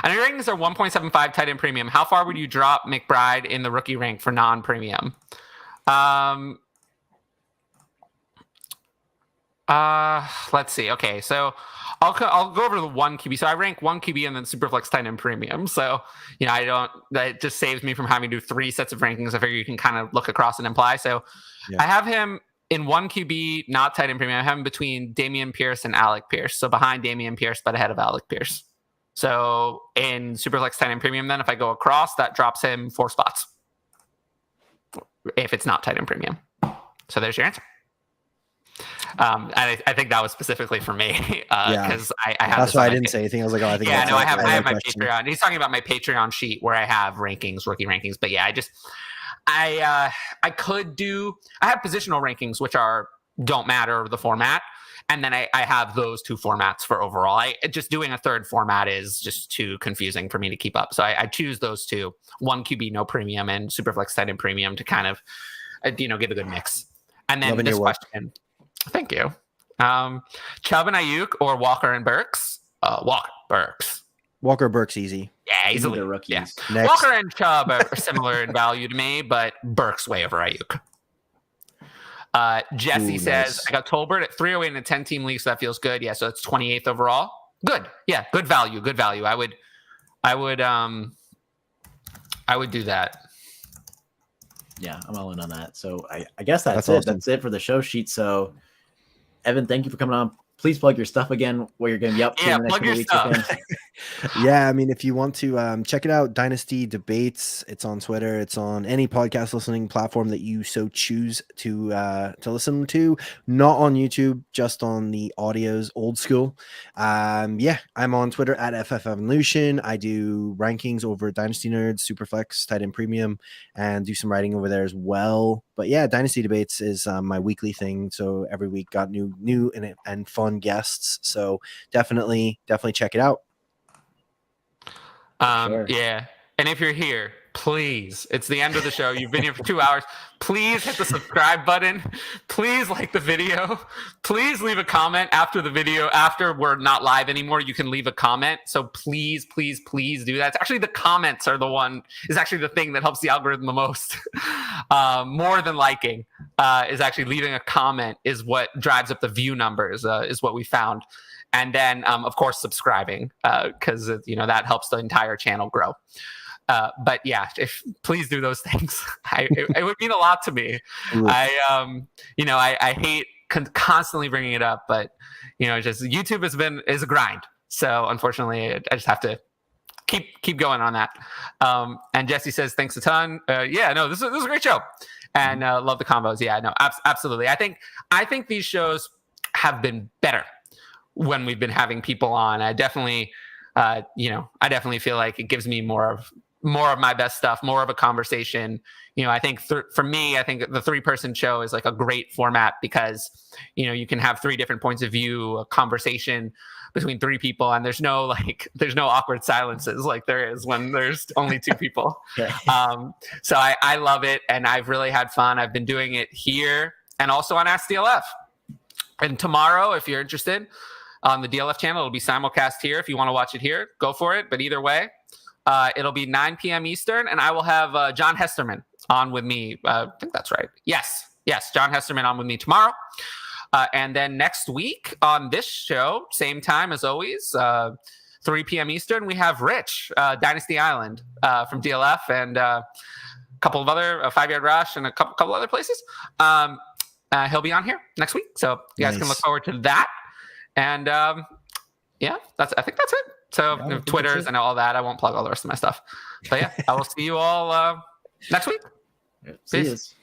I know your rankings are 1.75 tight end premium. How far would you drop McBride in the rookie rank for non-premium? Let's see. Okay. So I'll go over the one QB. So I rank one QB and then Superflex tight end premium. So, it just saves me from having to do 3 sets of rankings. I figure you can kind of look across and imply. So I have him in one QB, not tight end premium. I have him between Damian Pierce and Alec Pierce. So behind Damian Pierce, but ahead of Alec Pierce. So in Superflex tight end premium, then if I go across, that drops him 4 spots. If it's not tight end premium. So there's your answer. And I think that was specifically for me because I have. That's why I didn't say anything. I was like, oh, I think. Yeah, no, I have my Patreon. He's talking about my Patreon sheet where I have rankings, rookie rankings. But yeah, I have positional rankings which don't matter the format, and then I have those 2 formats for overall. Just doing a third format is just too confusing for me to keep up. So I choose those 2: one QB no premium and Superflex tight end premium to kind of give a good mix. And then this question. Thank you. Chubb and Ayuk or Walker and Burks? Walker Burks easy. Yeah, easily. The rookies. Yeah. Walker and Chubb are similar in value to me, but Burks way over Ayuk. Jesse says, I got Tolbert at 308 in a 10-team league, so that feels good. Yeah, so it's 28th overall. Good. Yeah, good value. I would do that. Yeah, I'm all in on that. So I guess that's it. Awesome. That's it for the show sheet. So Evan, thank you for coming on. Please plug your stuff again, what you're going to be up to in the next couple weeks. Yeah, I mean, if you want to check it out, Dynasty Debates. It's on Twitter. It's on any podcast listening platform that you so choose to listen to. Not on YouTube, just on the audios, old school. Yeah, I'm on Twitter at FF Evolution. I do rankings over Dynasty Nerds, Superflex, Tight End Premium, and do some writing over there as well. But yeah, Dynasty Debates is my weekly thing. So every week got new and fun guests. So definitely check it out. Sure. Yeah. And if you're here, please, it's the end of the show. You've been here for 2 hours. Please hit the subscribe button. Please like the video. Please leave a comment after the video. After we're not live anymore, you can leave a comment. So please, please, please do that. It's actually the comments is actually the thing that helps the algorithm the most. More than liking is actually leaving a comment is what drives up the view numbers, is what we found. And then, of course, subscribing, because that helps the entire channel grow. But yeah, please do those things. It would mean a lot to me. I hate constantly bringing it up, but just YouTube is a grind. So unfortunately, I just have to keep going on that. And Jesse says, thanks a ton. This is a great show, and love the combos. Yeah, no, absolutely. I think these shows have been better when we've been having people on. I definitely feel like it gives me more of my best stuff, more of a conversation. I think for me, I think the 3-person show is like a great format because, you can have 3 different points of view, a conversation between 3 people, and there's no awkward silences like there is when there's only 2 people. So I love it, and I've really had fun. I've been doing it here and also on Ask DLF. And tomorrow, if you're interested, on the DLF channel, it'll be simulcast here. If you want to watch it here, go for it. But either way, it'll be 9 p.m. Eastern, and I will have John Hesterman on with me. I think that's right. Yes, John Hesterman on with me tomorrow. And then next week on this show, same time as always, 3 p.m. Eastern, we have Rich, Dynasty Island from DLF, and a couple of other, 5-Yard Rush, and a couple other places. He'll be on here next week, so you guys can look forward to that. And I think that's it. So Twitters and all that. I won't plug all the rest of my stuff. But yeah, I will see you all next week. Peace.